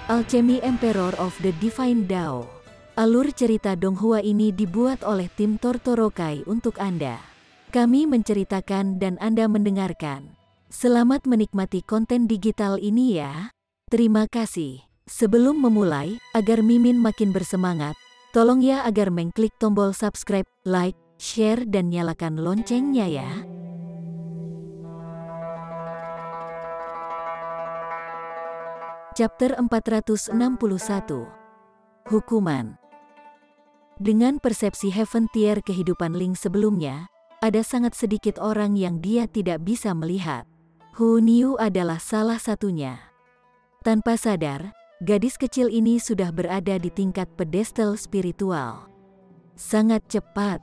Alchemy Emperor of the Divine Dao. Alur cerita Donghua ini dibuat oleh tim Tortorokai untuk Anda. Kami menceritakan dan Anda mendengarkan. Selamat menikmati konten digital ini ya. Terima kasih. Sebelum memulai, agar Mimin makin bersemangat, tolong ya agar mengklik tombol subscribe, like, share dan nyalakan loncengnya ya. Chapter 461. Hukuman. Dengan persepsi Heaven Tier kehidupan Ling sebelumnya, ada sangat sedikit orang yang dia tidak bisa melihat. Hu Niu adalah salah satunya. Tanpa sadar, gadis kecil ini sudah berada di tingkat pedestal spiritual. Sangat cepat.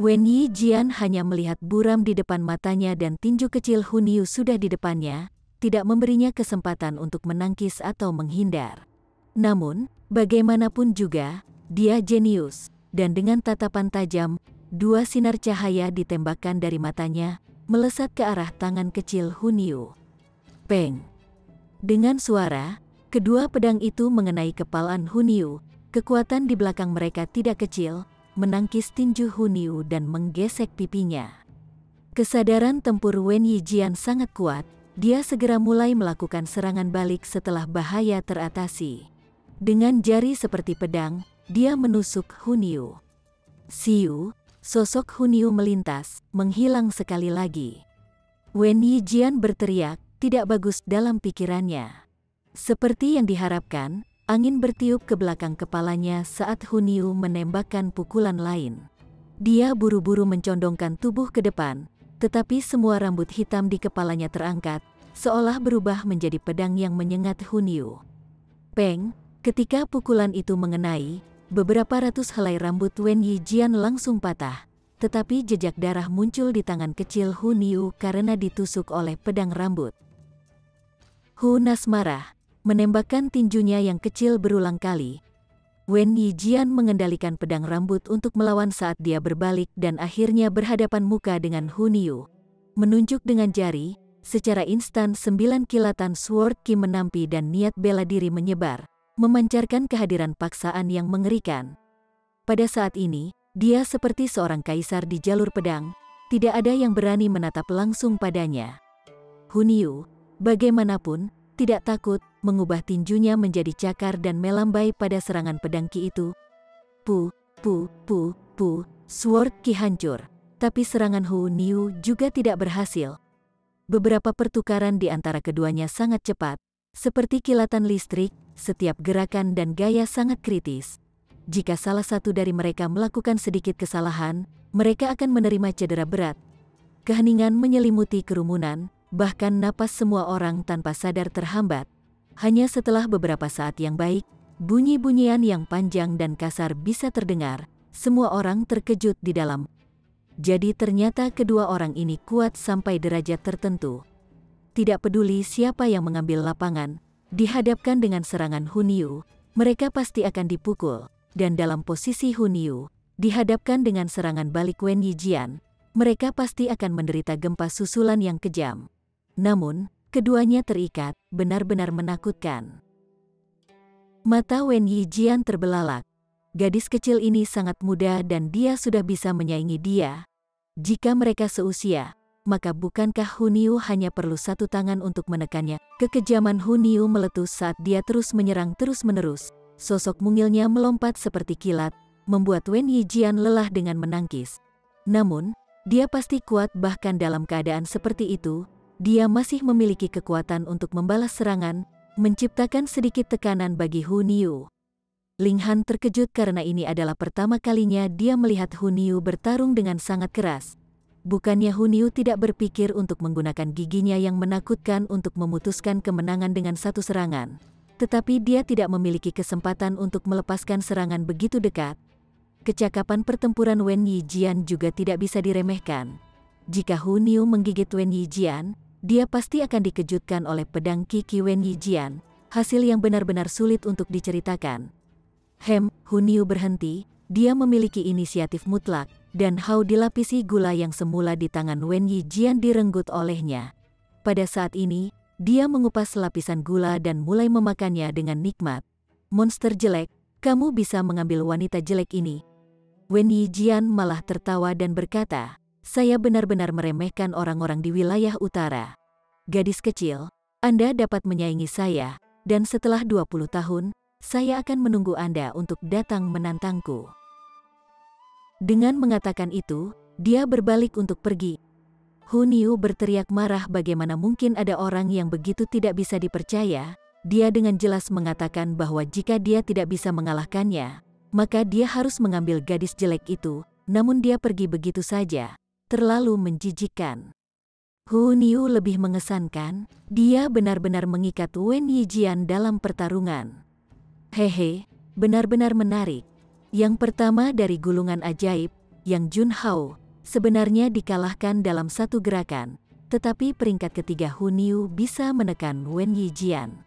Wen Yi Jian hanya melihat buram di depan matanya dan tinju kecil Hu Niu sudah di depannya, tidak memberinya kesempatan untuk menangkis atau menghindar. Namun, bagaimanapun juga, dia jenius, dan dengan tatapan tajam, dua sinar cahaya ditembakkan dari matanya, melesat ke arah tangan kecil Hu Niu. Peng! Dengan suara, kedua pedang itu mengenai kepalan Hu Niu. Kekuatan di belakang mereka tidak kecil, menangkis tinju Hu Niu dan menggesek pipinya. Kesadaran tempur Wen Yi Jian sangat kuat. Dia segera mulai melakukan serangan balik setelah bahaya teratasi. Dengan jari seperti pedang, dia menusuk Hu Niu. Siu, sosok Hu Niu melintas, menghilang sekali lagi. Wen Yi Jian berteriak, tidak bagus dalam pikirannya. Seperti yang diharapkan, angin bertiup ke belakang kepalanya saat Hu Niu menembakkan pukulan lain. Dia buru-buru mencondongkan tubuh ke depan, tetapi semua rambut hitam di kepalanya terangkat, seolah berubah menjadi pedang yang menyengat Hu Niu. Peng! Ketika pukulan itu mengenai, beberapa ratus helai rambut Wen Yi Jian langsung patah, tetapi jejak darah muncul di tangan kecil Hu Niu karena ditusuk oleh pedang rambut. Hu Nas marah, menembakkan tinjunya yang kecil berulang kali. Wen Yi Jian mengendalikan pedang rambut untuk melawan saat dia berbalik dan akhirnya berhadapan muka dengan Hu Niu. Menunjuk dengan jari, secara instan 9 kilatan Sword Ki menampi dan niat bela diri menyebar, memancarkan kehadiran paksaan yang mengerikan. Pada saat ini, dia seperti seorang kaisar di jalur pedang, tidak ada yang berani menatap langsung padanya. Hu Niu, bagaimanapun, tidak takut, mengubah tinjunya menjadi cakar dan melambai pada serangan pedang Ki itu. Sword Ki hancur, tapi serangan Hu Niu juga tidak berhasil. Beberapa pertukaran di antara keduanya sangat cepat, seperti kilatan listrik, setiap gerakan dan gaya sangat kritis. Jika salah satu dari mereka melakukan sedikit kesalahan, mereka akan menerima cedera berat. Keheningan menyelimuti kerumunan, bahkan napas semua orang tanpa sadar terhambat. Hanya setelah beberapa saat yang baik, bunyi-bunyian yang panjang dan kasar bisa terdengar. Semua orang terkejut di dalam. Jadi ternyata kedua orang ini kuat sampai derajat tertentu. Tidak peduli siapa yang mengambil lapangan, dihadapkan dengan serangan Hu Niu, mereka pasti akan dipukul. Dan dalam posisi Hu Niu, dihadapkan dengan serangan balik Wen Yi Jian, mereka pasti akan menderita gempa susulan yang kejam. Namun, keduanya terikat, benar-benar menakutkan. Mata Wen Yi Jian terbelalak. Gadis kecil ini sangat muda dan dia sudah bisa menyaingi dia. Jika mereka seusia, maka bukankah Hu Niu hanya perlu satu tangan untuk menekannya? Kekejaman Hu Niu meletus saat dia terus menyerang terus-menerus. Sosok mungilnya melompat seperti kilat, membuat Wen Yi Jian lelah dengan menangkis. Namun, dia pasti kuat bahkan dalam keadaan seperti itu. Dia masih memiliki kekuatan untuk membalas serangan, menciptakan sedikit tekanan bagi Hu Niu. Ling Han terkejut karena ini adalah pertama kalinya dia melihat Hu Niu bertarung dengan sangat keras. Bukannya Hu Niu tidak berpikir untuk menggunakan giginya yang menakutkan untuk memutuskan kemenangan dengan satu serangan. Tetapi dia tidak memiliki kesempatan untuk melepaskan serangan begitu dekat. Kecakapan pertempuran Wen Yi Jian juga tidak bisa diremehkan. Jika Hu Niu menggigit Wen Yi Jian, dia pasti akan dikejutkan oleh pedang Ki Wen Yi Jian, hasil yang benar-benar sulit untuk diceritakan. Hu Niu berhenti, dia memiliki inisiatif mutlak, dan Hao dilapisi gula yang semula di tangan Wen Yi Jian direnggut olehnya. Pada saat ini, dia mengupas lapisan gula dan mulai memakannya dengan nikmat. Monster jelek, kamu bisa mengambil wanita jelek ini. Wen Yijian malah tertawa dan berkata, saya benar-benar meremehkan orang-orang di wilayah utara. Gadis kecil, Anda dapat menyaingi saya, dan setelah 20 tahun, saya akan menunggu Anda untuk datang menantangku. Dengan mengatakan itu, dia berbalik untuk pergi. Hu Niu berteriak marah bagaimana mungkin ada orang yang begitu tidak bisa dipercaya. Dia dengan jelas mengatakan bahwa jika dia tidak bisa mengalahkannya, maka dia harus mengambil gadis jelek itu, namun dia pergi begitu saja. Terlalu menjijikkan. Hu Niu lebih mengesankan, dia benar-benar mengikat Wen Yijian dalam pertarungan. Hehe, benar-benar menarik. Yang pertama dari gulungan ajaib, Yang Junhao, sebenarnya dikalahkan dalam satu gerakan, tetapi peringkat ketiga Hu Niu bisa menekan Wen Yijian.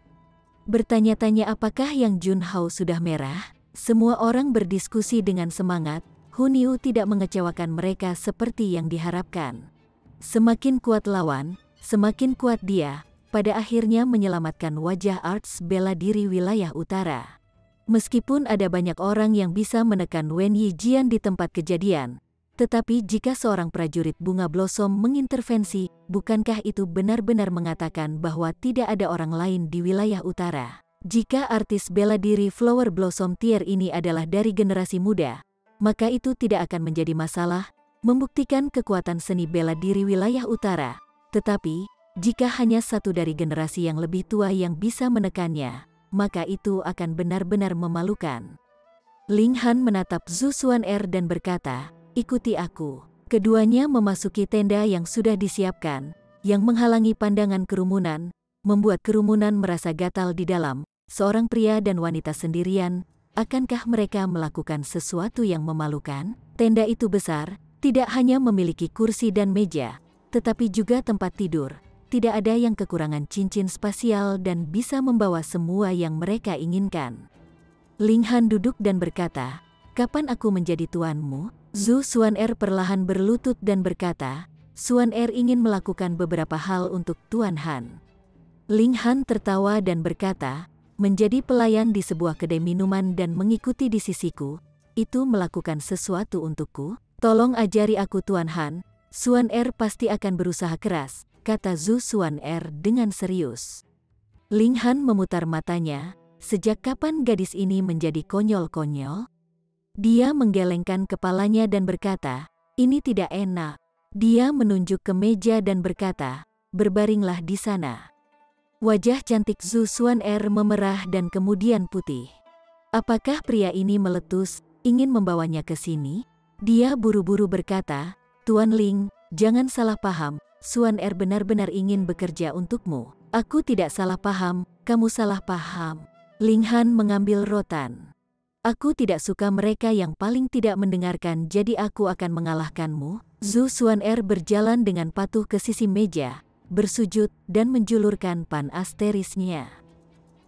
Bertanya-tanya apakah Yang Junhao sudah merah? Semua orang berdiskusi dengan semangat. Hu Niu tidak mengecewakan mereka seperti yang diharapkan. Semakin kuat lawan, semakin kuat dia, pada akhirnya menyelamatkan wajah arts bela diri wilayah utara. Meskipun ada banyak orang yang bisa menekan Wen Yijian di tempat kejadian, tetapi jika seorang prajurit bunga blossom mengintervensi, bukankah itu benar-benar mengatakan bahwa tidak ada orang lain di wilayah utara? Jika artis bela diri Flower Blossom Tier ini adalah dari generasi muda, maka itu tidak akan menjadi masalah, membuktikan kekuatan seni bela diri wilayah utara. Tetapi, jika hanya satu dari generasi yang lebih tua yang bisa menekannya, maka itu akan benar-benar memalukan. Ling Han menatap Zhu Xuan'er dan berkata, ikuti aku. Keduanya memasuki tenda yang sudah disiapkan, yang menghalangi pandangan kerumunan, membuat kerumunan merasa gatal di dalam. Seorang pria dan wanita sendirian, akankah mereka melakukan sesuatu yang memalukan? Tenda itu besar, tidak hanya memiliki kursi dan meja, tetapi juga tempat tidur. Tidak ada yang kekurangan cincin spasial dan bisa membawa semua yang mereka inginkan. Ling Han duduk dan berkata, kapan aku menjadi tuanmu? Zhu Xuan'er perlahan berlutut dan berkata, Xuan'er ingin melakukan beberapa hal untuk Tuan Han. Ling Han tertawa dan berkata, menjadi pelayan di sebuah kedai minuman dan mengikuti di sisiku, itu melakukan sesuatu untukku? Tolong ajari aku Tuan Han, Xuan'er pasti akan berusaha keras, kata Zhu Xuan'er dengan serius. Ling Han memutar matanya, sejak kapan gadis ini menjadi konyol-konyol? Dia menggelengkan kepalanya dan berkata, ini tidak enak. Dia menunjuk ke meja dan berkata, berbaringlah di sana. Wajah cantik Zhu Xuan'er memerah dan kemudian putih. Apakah pria ini meletus, ingin membawanya ke sini? Dia buru-buru berkata, Tuan Ling, jangan salah paham. Xuan'er benar-benar ingin bekerja untukmu. Aku tidak salah paham, kamu salah paham. Ling Han mengambil rotan. Aku tidak suka mereka yang paling tidak mendengarkan, jadi aku akan mengalahkanmu. Zhu Xuan'er berjalan dengan patuh ke sisi meja, bersujud dan menjulurkan pan asterisnya.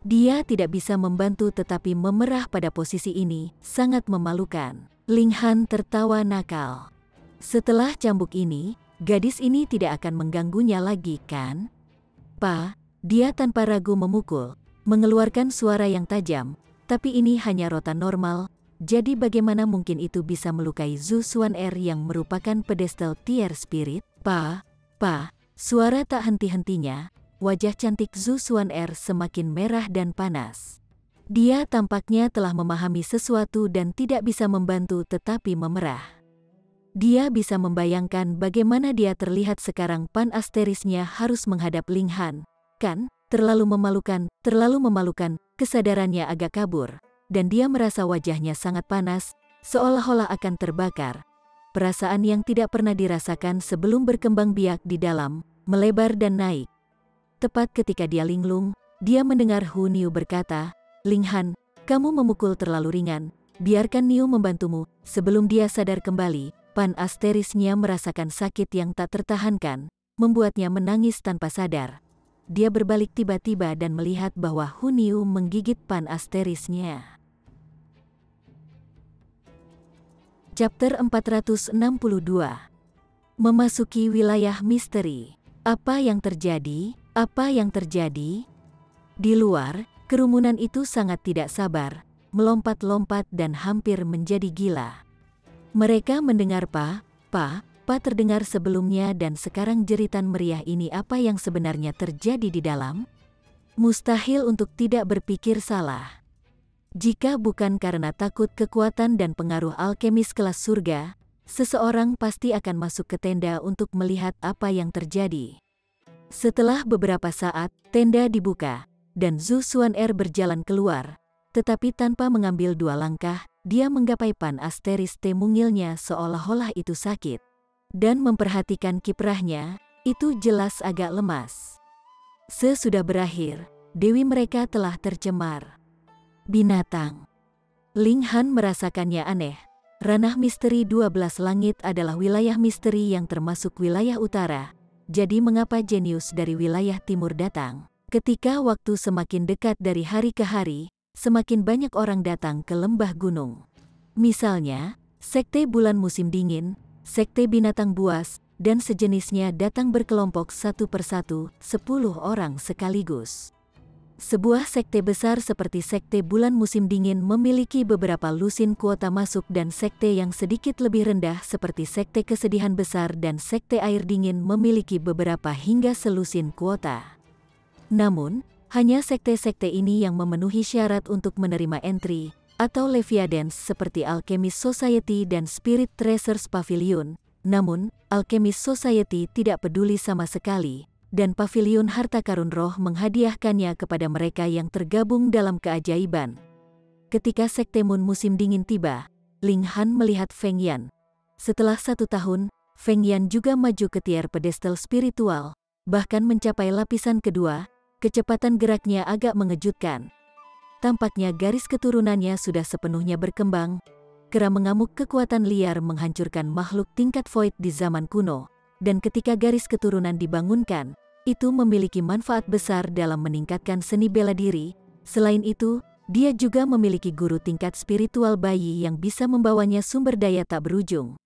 Dia tidak bisa membantu tetapi memerah pada posisi ini, sangat memalukan. Ling Han tertawa nakal. Setelah cambuk ini, gadis ini tidak akan mengganggunya lagi, kan? Pa, dia tanpa ragu memukul, mengeluarkan suara yang tajam, tapi ini hanya rotan normal, jadi bagaimana mungkin itu bisa melukai Zhu Xuan'er yang merupakan pedestal tier spirit? Pa, suara tak henti-hentinya, wajah cantik Zhu Xuan'er semakin merah dan panas. Dia tampaknya telah memahami sesuatu dan tidak bisa membantu tetapi memerah. Dia bisa membayangkan bagaimana dia terlihat sekarang. Pan asterisnya harus menghadap Ling Han. Kan, terlalu memalukan, kesadarannya agak kabur. Dan dia merasa wajahnya sangat panas, seolah-olah akan terbakar. Perasaan yang tidak pernah dirasakan sebelum berkembang biak di dalam, melebar dan naik. Tepat ketika dia linglung, dia mendengar Hu Niu berkata, Ling Han, kamu memukul terlalu ringan, biarkan Niu membantumu. Sebelum dia sadar kembali, pan asterisnya merasakan sakit yang tak tertahankan, membuatnya menangis tanpa sadar. Dia berbalik tiba-tiba dan melihat bahwa Hu Niu menggigit pan asterisnya. Chapter 462. Memasuki wilayah misteri. Apa yang terjadi? Apa yang terjadi? Di luar, kerumunan itu sangat tidak sabar, melompat-lompat dan hampir menjadi gila. Mereka mendengar pa terdengar sebelumnya dan sekarang jeritan meriah ini. Apa yang sebenarnya terjadi di dalam? Mustahil untuk tidak berpikir salah. Jika bukan karena takut kekuatan dan pengaruh alkemis kelas surga, seseorang pasti akan masuk ke tenda untuk melihat apa yang terjadi. Setelah beberapa saat, tenda dibuka, dan Zhu Xuan'er berjalan keluar, tetapi tanpa mengambil 2 langkah, dia menggapai Pan Asteris T mungilnya seolah-olah itu sakit. Dan memperhatikan kiprahnya, itu jelas agak lemas. Sesudah berakhir, dewi mereka telah tercemar. Binatang. Ling Han merasakannya aneh. Ranah misteri 12 langit adalah wilayah misteri yang termasuk wilayah utara. Jadi mengapa jenius dari wilayah timur datang? Ketika waktu semakin dekat dari hari ke hari, semakin banyak orang datang ke lembah gunung. Misalnya, sekte bulan musim dingin, sekte binatang buas, dan sejenisnya datang berkelompok satu persatu, 10 orang sekaligus. Sebuah sekte besar seperti sekte bulan musim dingin memiliki beberapa lusin kuota masuk dan sekte yang sedikit lebih rendah seperti sekte kesedihan besar dan sekte air dingin memiliki beberapa hingga selusin kuota. Namun, hanya sekte-sekte ini yang memenuhi syarat untuk menerima entry, atau Leviathans seperti Alchemist Society dan Spirit Treasures Pavilion. Namun, Alchemist Society tidak peduli sama sekali, dan Pavilion Harta Karun Roh menghadiahkannya kepada mereka yang tergabung dalam keajaiban. Ketika sekte Moon musim dingin tiba, Ling Han melihat Feng Yan. Setelah 1 tahun, Feng Yan juga maju ke tier pedestal spiritual, bahkan mencapai lapisan kedua. Kecepatan geraknya agak mengejutkan. Tampaknya garis keturunannya sudah sepenuhnya berkembang. Kera mengamuk kekuatan liar menghancurkan makhluk tingkat void di zaman kuno, dan ketika garis keturunan dibangunkan, itu memiliki manfaat besar dalam meningkatkan seni bela diri. Selain itu, dia juga memiliki guru tingkat spiritual bayi yang bisa membawanya sumber daya tak berujung.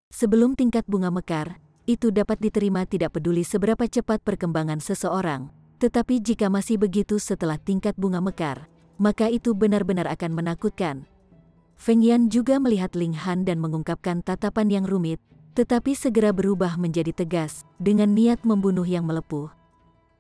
Sebelum tingkat bunga mekar, itu dapat diterima tidak peduli seberapa cepat perkembangan seseorang. Tetapi jika masih begitu setelah tingkat bunga mekar, maka itu benar-benar akan menakutkan. Feng Yan juga melihat Ling Han dan mengungkapkan tatapan yang rumit, tetapi segera berubah menjadi tegas, dengan niat membunuh yang melepuh.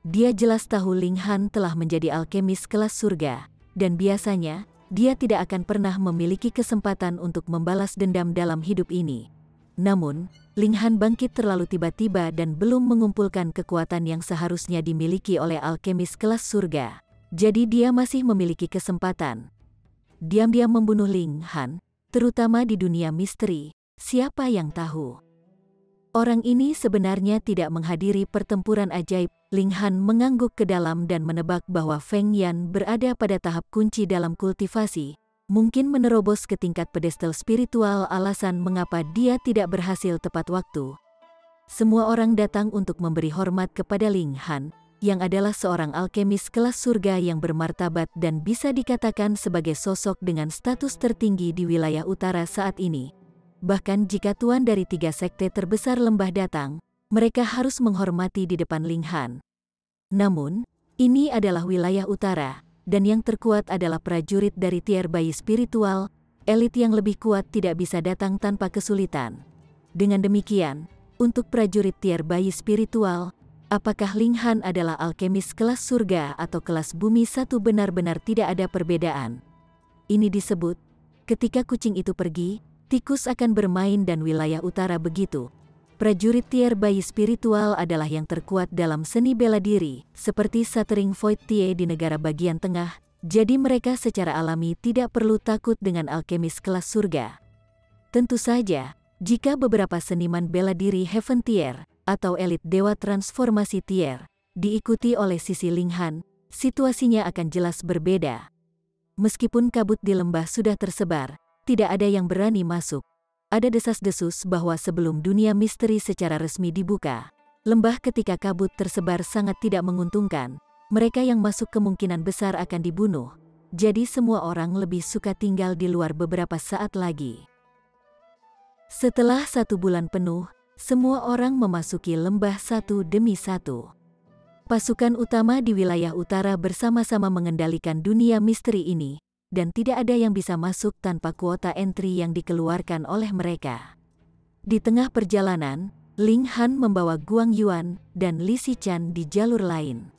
Dia jelas tahu Ling Han telah menjadi alkemis kelas surga, dan biasanya, dia tidak akan pernah memiliki kesempatan untuk membalas dendam dalam hidup ini. Namun, Ling Han bangkit terlalu tiba-tiba dan belum mengumpulkan kekuatan yang seharusnya dimiliki oleh alkemis kelas surga. Jadi dia masih memiliki kesempatan. Diam-diam membunuh Ling Han, terutama di dunia misteri, siapa yang tahu? Orang ini sebenarnya tidak menghadiri pertempuran ajaib. Ling Han mengangguk ke dalam dan menebak bahwa Feng Yan berada pada tahap kunci dalam kultivasi. Mungkin menerobos ke tingkat pedestal spiritual alasan mengapa dia tidak berhasil tepat waktu. Semua orang datang untuk memberi hormat kepada Ling Han, yang adalah seorang alkemis kelas surga yang bermartabat dan bisa dikatakan sebagai sosok dengan status tertinggi di wilayah utara saat ini. Bahkan jika tuan dari 3 sekte terbesar lembah datang, mereka harus menghormati di depan Ling Han. Namun, ini adalah wilayah utara. Dan yang terkuat adalah prajurit dari tier bayi spiritual, elit yang lebih kuat tidak bisa datang tanpa kesulitan. Dengan demikian, untuk prajurit tier bayi spiritual, apakah Ling Han adalah alkemis kelas surga atau kelas bumi satu benar-benar tidak ada perbedaan. Ini disebut, ketika kucing itu pergi, tikus akan bermain dan wilayah utara begitu. Prajurit tier bayi spiritual adalah yang terkuat dalam seni bela diri, seperti Shattering Void Tie di negara bagian tengah, jadi mereka secara alami tidak perlu takut dengan alkemis kelas surga. Tentu saja, jika beberapa seniman bela diri Heaven Tier, atau elit dewa transformasi tier, diikuti oleh sisi Ling Han, situasinya akan jelas berbeda. Meskipun kabut di lembah sudah tersebar, tidak ada yang berani masuk. Ada desas-desus bahwa sebelum dunia misteri secara resmi dibuka, lembah ketika kabut tersebar sangat tidak menguntungkan. Mereka yang masuk kemungkinan besar akan dibunuh. Jadi semua orang lebih suka tinggal di luar beberapa saat lagi. Setelah 1 bulan penuh, semua orang memasuki lembah satu demi satu. Pasukan utama di wilayah utara bersama-sama mengendalikan dunia misteri ini, dan tidak ada yang bisa masuk tanpa kuota entry yang dikeluarkan oleh mereka. Di tengah perjalanan, Ling Han membawa Guang Yuan dan Li Xichan di jalur lain.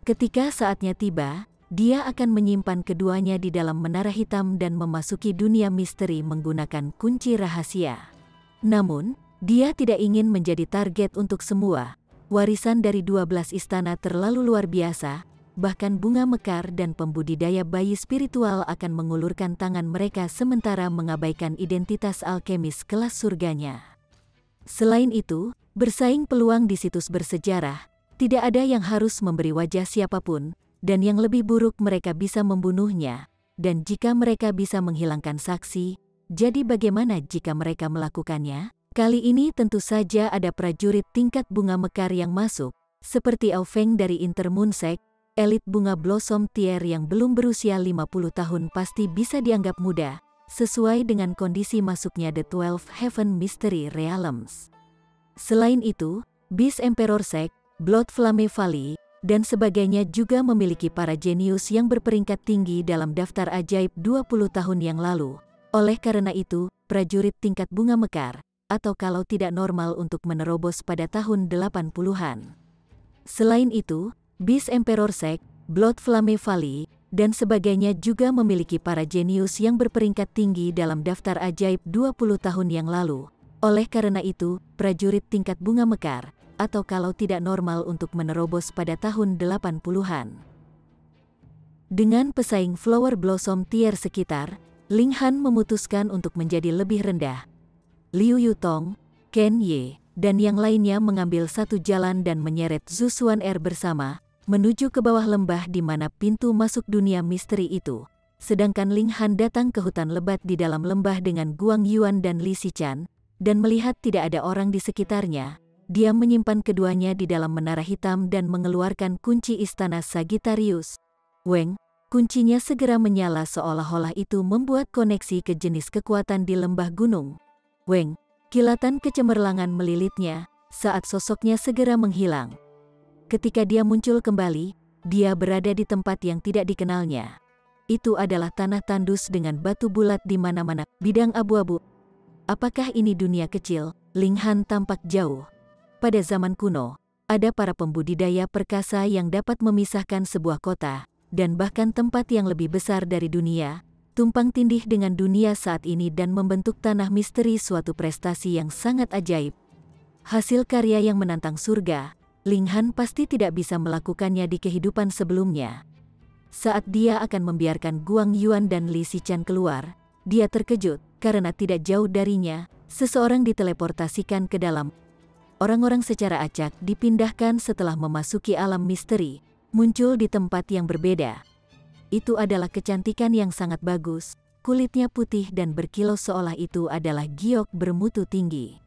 Ketika saatnya tiba, dia akan menyimpan keduanya di dalam menara hitam dan memasuki dunia misteri menggunakan kunci rahasia. Namun, dia tidak ingin menjadi target untuk semua. Warisan dari 12 istana terlalu luar biasa, bahkan bunga mekar dan pembudidaya bayi spiritual akan mengulurkan tangan mereka sementara mengabaikan identitas alkemis kelas surganya. Selain itu, bersaing peluang di situs bersejarah, tidak ada yang harus memberi wajah siapapun, dan yang lebih buruk mereka bisa membunuhnya, dan jika mereka bisa menghilangkan saksi, jadi bagaimana jika mereka melakukannya? Kali ini tentu saja ada prajurit tingkat bunga mekar yang masuk, seperti Ao Feng dari Intermoon Sect, elit bunga Blossom Tier yang belum berusia 50 tahun pasti bisa dianggap muda, sesuai dengan kondisi masuknya The 12 Heaven Mystery Realms. Selain itu, Beast Emperor Sect, Blood Flame Valley, dan sebagainya juga memiliki para jenius yang berperingkat tinggi dalam daftar ajaib 20 tahun yang lalu. Oleh karena itu, prajurit tingkat bunga mekar, atau kalau tidak normal untuk menerobos pada tahun 80-an. Selain itu, Beast Emperor Sect, Blood Flame Valley, dan sebagainya juga memiliki para jenius yang berperingkat tinggi dalam daftar ajaib 20 tahun yang lalu. Oleh karena itu, prajurit tingkat bunga mekar, atau kalau tidak normal untuk menerobos pada tahun 80-an. Dengan pesaing Flower Blossom Tier sekitar, Ling Han memutuskan untuk menjadi lebih rendah. Liu Yutong, Ken Ye, dan yang lainnya mengambil satu jalan dan menyeret Zhu Xuan Er bersama, menuju ke bawah lembah di mana pintu masuk dunia misteri itu. Sedangkan Ling Han datang ke hutan lebat di dalam lembah dengan Guang Yuan dan Li Xichan, dan melihat tidak ada orang di sekitarnya, dia menyimpan keduanya di dalam menara hitam dan mengeluarkan kunci istana Sagittarius. Weng, kuncinya segera menyala seolah-olah itu membuat koneksi ke jenis kekuatan di lembah gunung. Weng, kilatan kecemerlangan melilitnya saat sosoknya segera menghilang. Ketika dia muncul kembali, dia berada di tempat yang tidak dikenalnya. Itu adalah tanah tandus dengan batu bulat di mana-mana, bidang abu-abu. Apakah ini dunia kecil? Ling Han tampak jauh. Pada zaman kuno, ada para pembudidaya perkasa yang dapat memisahkan sebuah kota, dan bahkan tempat yang lebih besar dari dunia, tumpang tindih dengan dunia saat ini dan membentuk tanah misteri suatu prestasi yang sangat ajaib. Hasil karya yang menantang surga, Ling Han pasti tidak bisa melakukannya di kehidupan sebelumnya. Saat dia akan membiarkan Guang Yuan dan Li Xichan keluar, dia terkejut karena tidak jauh darinya, seseorang diteleportasikan ke dalam. Orang-orang secara acak dipindahkan setelah memasuki alam misteri, muncul di tempat yang berbeda. Itu adalah kecantikan yang sangat bagus, kulitnya putih dan berkilau seolah itu adalah giok bermutu tinggi.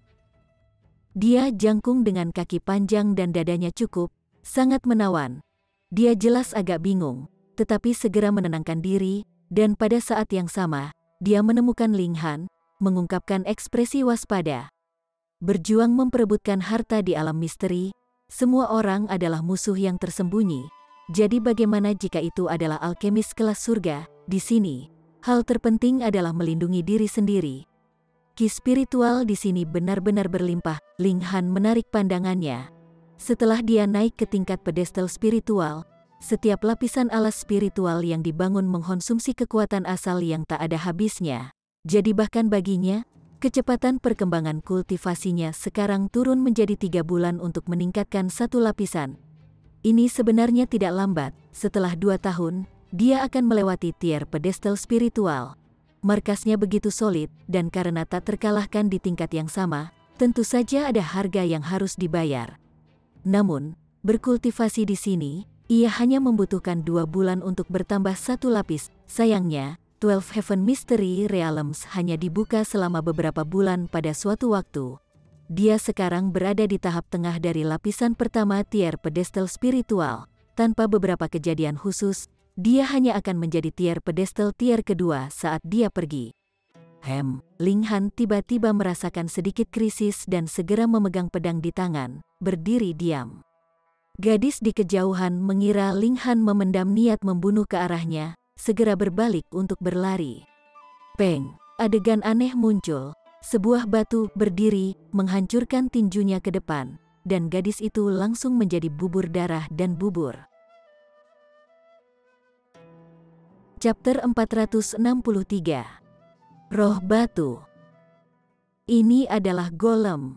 Dia jangkung dengan kaki panjang dan dadanya cukup, sangat menawan. Dia jelas agak bingung, tetapi segera menenangkan diri, dan pada saat yang sama, dia menemukan Ling Han, mengungkapkan ekspresi waspada. Berjuang memperebutkan harta di alam misteri, semua orang adalah musuh yang tersembunyi. Jadi bagaimana jika itu adalah alkemis kelas surga? Di sini, hal terpenting adalah melindungi diri sendiri. Ki spiritual di sini benar-benar berlimpah. Ling Han menarik pandangannya. Setelah dia naik ke tingkat pedestal spiritual, setiap lapisan alas spiritual yang dibangun mengkonsumsi kekuatan asal yang tak ada habisnya. Jadi bahkan baginya, kecepatan perkembangan kultivasinya sekarang turun menjadi 3 bulan untuk meningkatkan satu lapisan. Ini sebenarnya tidak lambat, setelah 2 tahun, dia akan melewati tier pedestal spiritual. Markasnya begitu solid, dan karena tak terkalahkan di tingkat yang sama, tentu saja ada harga yang harus dibayar. Namun, berkultivasi di sini, ia hanya membutuhkan 2 bulan untuk bertambah satu lapis. Sayangnya, 12 Heaven Mystery Realms hanya dibuka selama beberapa bulan pada suatu waktu. Dia sekarang berada di tahap tengah dari lapisan pertama tier pedestal spiritual. Tanpa beberapa kejadian khusus, dia hanya akan menjadi tier pedestal tier kedua saat dia pergi. Ling Han tiba-tiba merasakan sedikit krisis dan segera memegang pedang di tangan, berdiri diam. Gadis di kejauhan mengira Ling Han memendam niat membunuh ke arahnya, segera berbalik untuk berlari. Peng, adegan aneh muncul. Sebuah batu berdiri, menghancurkan tinjunya ke depan, dan gadis itu langsung menjadi bubur darah dan bubur. Chapter 463. Roh Batu. Ini adalah golem.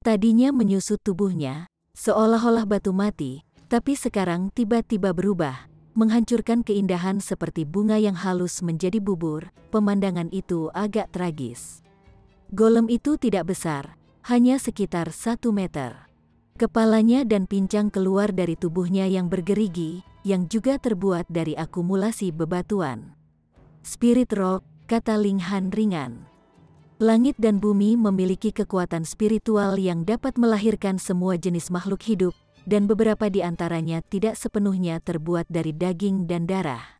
Tadinya menyusut tubuhnya, seolah-olah batu mati, tapi sekarang tiba-tiba berubah, menghancurkan keindahan seperti bunga yang halus menjadi bubur. Pemandangan itu agak tragis. Golem itu tidak besar, hanya sekitar 1 meter. Kepalanya dan pincang keluar dari tubuhnya yang bergerigi, yang juga terbuat dari akumulasi bebatuan. Spirit Rock, kata Ling Han ringan. Langit dan bumi memiliki kekuatan spiritual yang dapat melahirkan semua jenis makhluk hidup, dan beberapa di antaranya tidak sepenuhnya terbuat dari daging dan darah.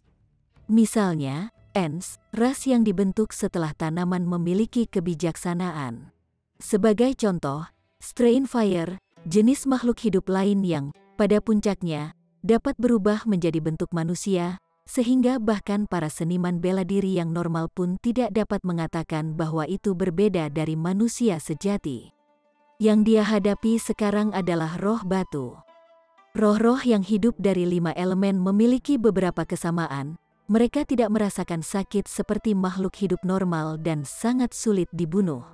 Misalnya, Ants, ras yang dibentuk setelah tanaman memiliki kebijaksanaan. Sebagai contoh, Strain Fire, jenis makhluk hidup lain yang, pada puncaknya, dapat berubah menjadi bentuk manusia, sehingga bahkan para seniman bela diri yang normal pun tidak dapat mengatakan bahwa itu berbeda dari manusia sejati. Yang dia hadapi sekarang adalah roh batu. Roh-roh yang hidup dari 5 elemen memiliki beberapa kesamaan. Mereka tidak merasakan sakit seperti makhluk hidup normal dan sangat sulit dibunuh.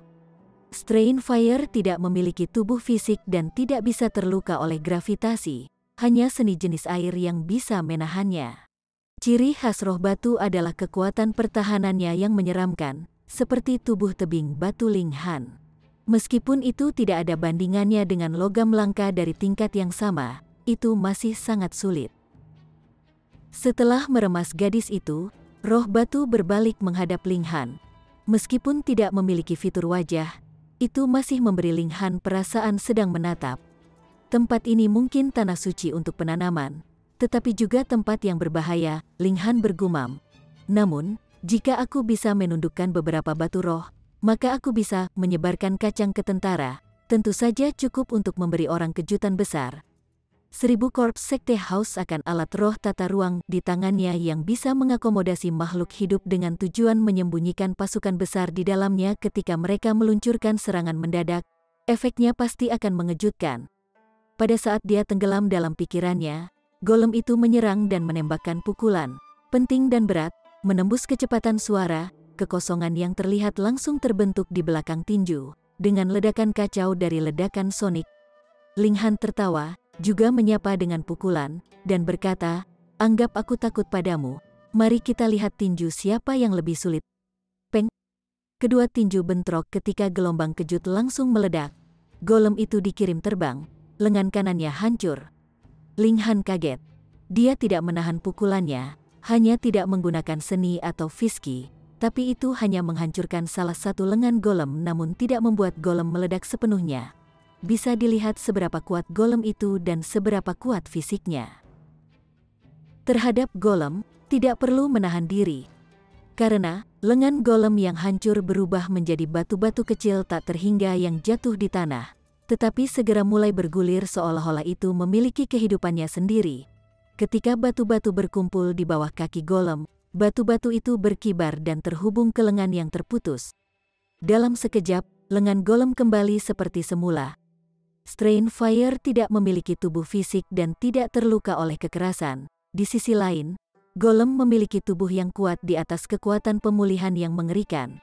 Strain Fire tidak memiliki tubuh fisik dan tidak bisa terluka oleh gravitasi, hanya seni jenis air yang bisa menahannya. Ciri khas roh batu adalah kekuatan pertahanannya yang menyeramkan, seperti tubuh tebing batu Ling Han. Meskipun itu tidak ada bandingannya dengan logam langka dari tingkat yang sama, itu masih sangat sulit. Setelah meremas gadis itu, roh batu berbalik menghadap Ling Han. Meskipun tidak memiliki fitur wajah, itu masih memberi Ling Han perasaan sedang menatap. Tempat ini mungkin tanah suci untuk penanaman, tetapi juga tempat yang berbahaya, Ling Han bergumam. Namun, jika aku bisa menundukkan beberapa batu roh, maka aku bisa menyebarkan kacang ke tentara, tentu saja cukup untuk memberi orang kejutan besar. 1000 korps sekte haus akan alat roh tata ruang di tangannya yang bisa mengakomodasi makhluk hidup dengan tujuan menyembunyikan pasukan besar di dalamnya ketika mereka meluncurkan serangan mendadak. Efeknya pasti akan mengejutkan. Pada saat dia tenggelam dalam pikirannya, golem itu menyerang dan menembakkan pukulan penting dan berat, menembus kecepatan suara. Kekosongan yang terlihat langsung terbentuk di belakang tinju, dengan ledakan kacau dari ledakan sonik. Ling Han tertawa, juga menyapa dengan pukulan, dan berkata, "Anggap aku takut padamu, mari kita lihat tinju siapa yang lebih sulit." Peng! Kedua tinju bentrok ketika gelombang kejut langsung meledak. Golem itu dikirim terbang, lengan kanannya hancur. Ling Han kaget. Dia tidak menahan pukulannya, hanya tidak menggunakan seni atau fiski, tapi itu hanya menghancurkan salah satu lengan golem namun tidak membuat golem meledak sepenuhnya. Bisa dilihat seberapa kuat golem itu dan seberapa kuat fisiknya. Terhadap golem, tidak perlu menahan diri. Karena, lengan golem yang hancur berubah menjadi batu-batu kecil tak terhingga yang jatuh di tanah, tetapi segera mulai bergulir seolah-olah itu memiliki kehidupannya sendiri. Ketika batu-batu berkumpul di bawah kaki golem, batu-batu itu berkibar dan terhubung ke lengan yang terputus. Dalam sekejap, lengan golem kembali seperti semula. Strain Fire tidak memiliki tubuh fisik dan tidak terluka oleh kekerasan. Di sisi lain, golem memiliki tubuh yang kuat di atas kekuatan pemulihan yang mengerikan.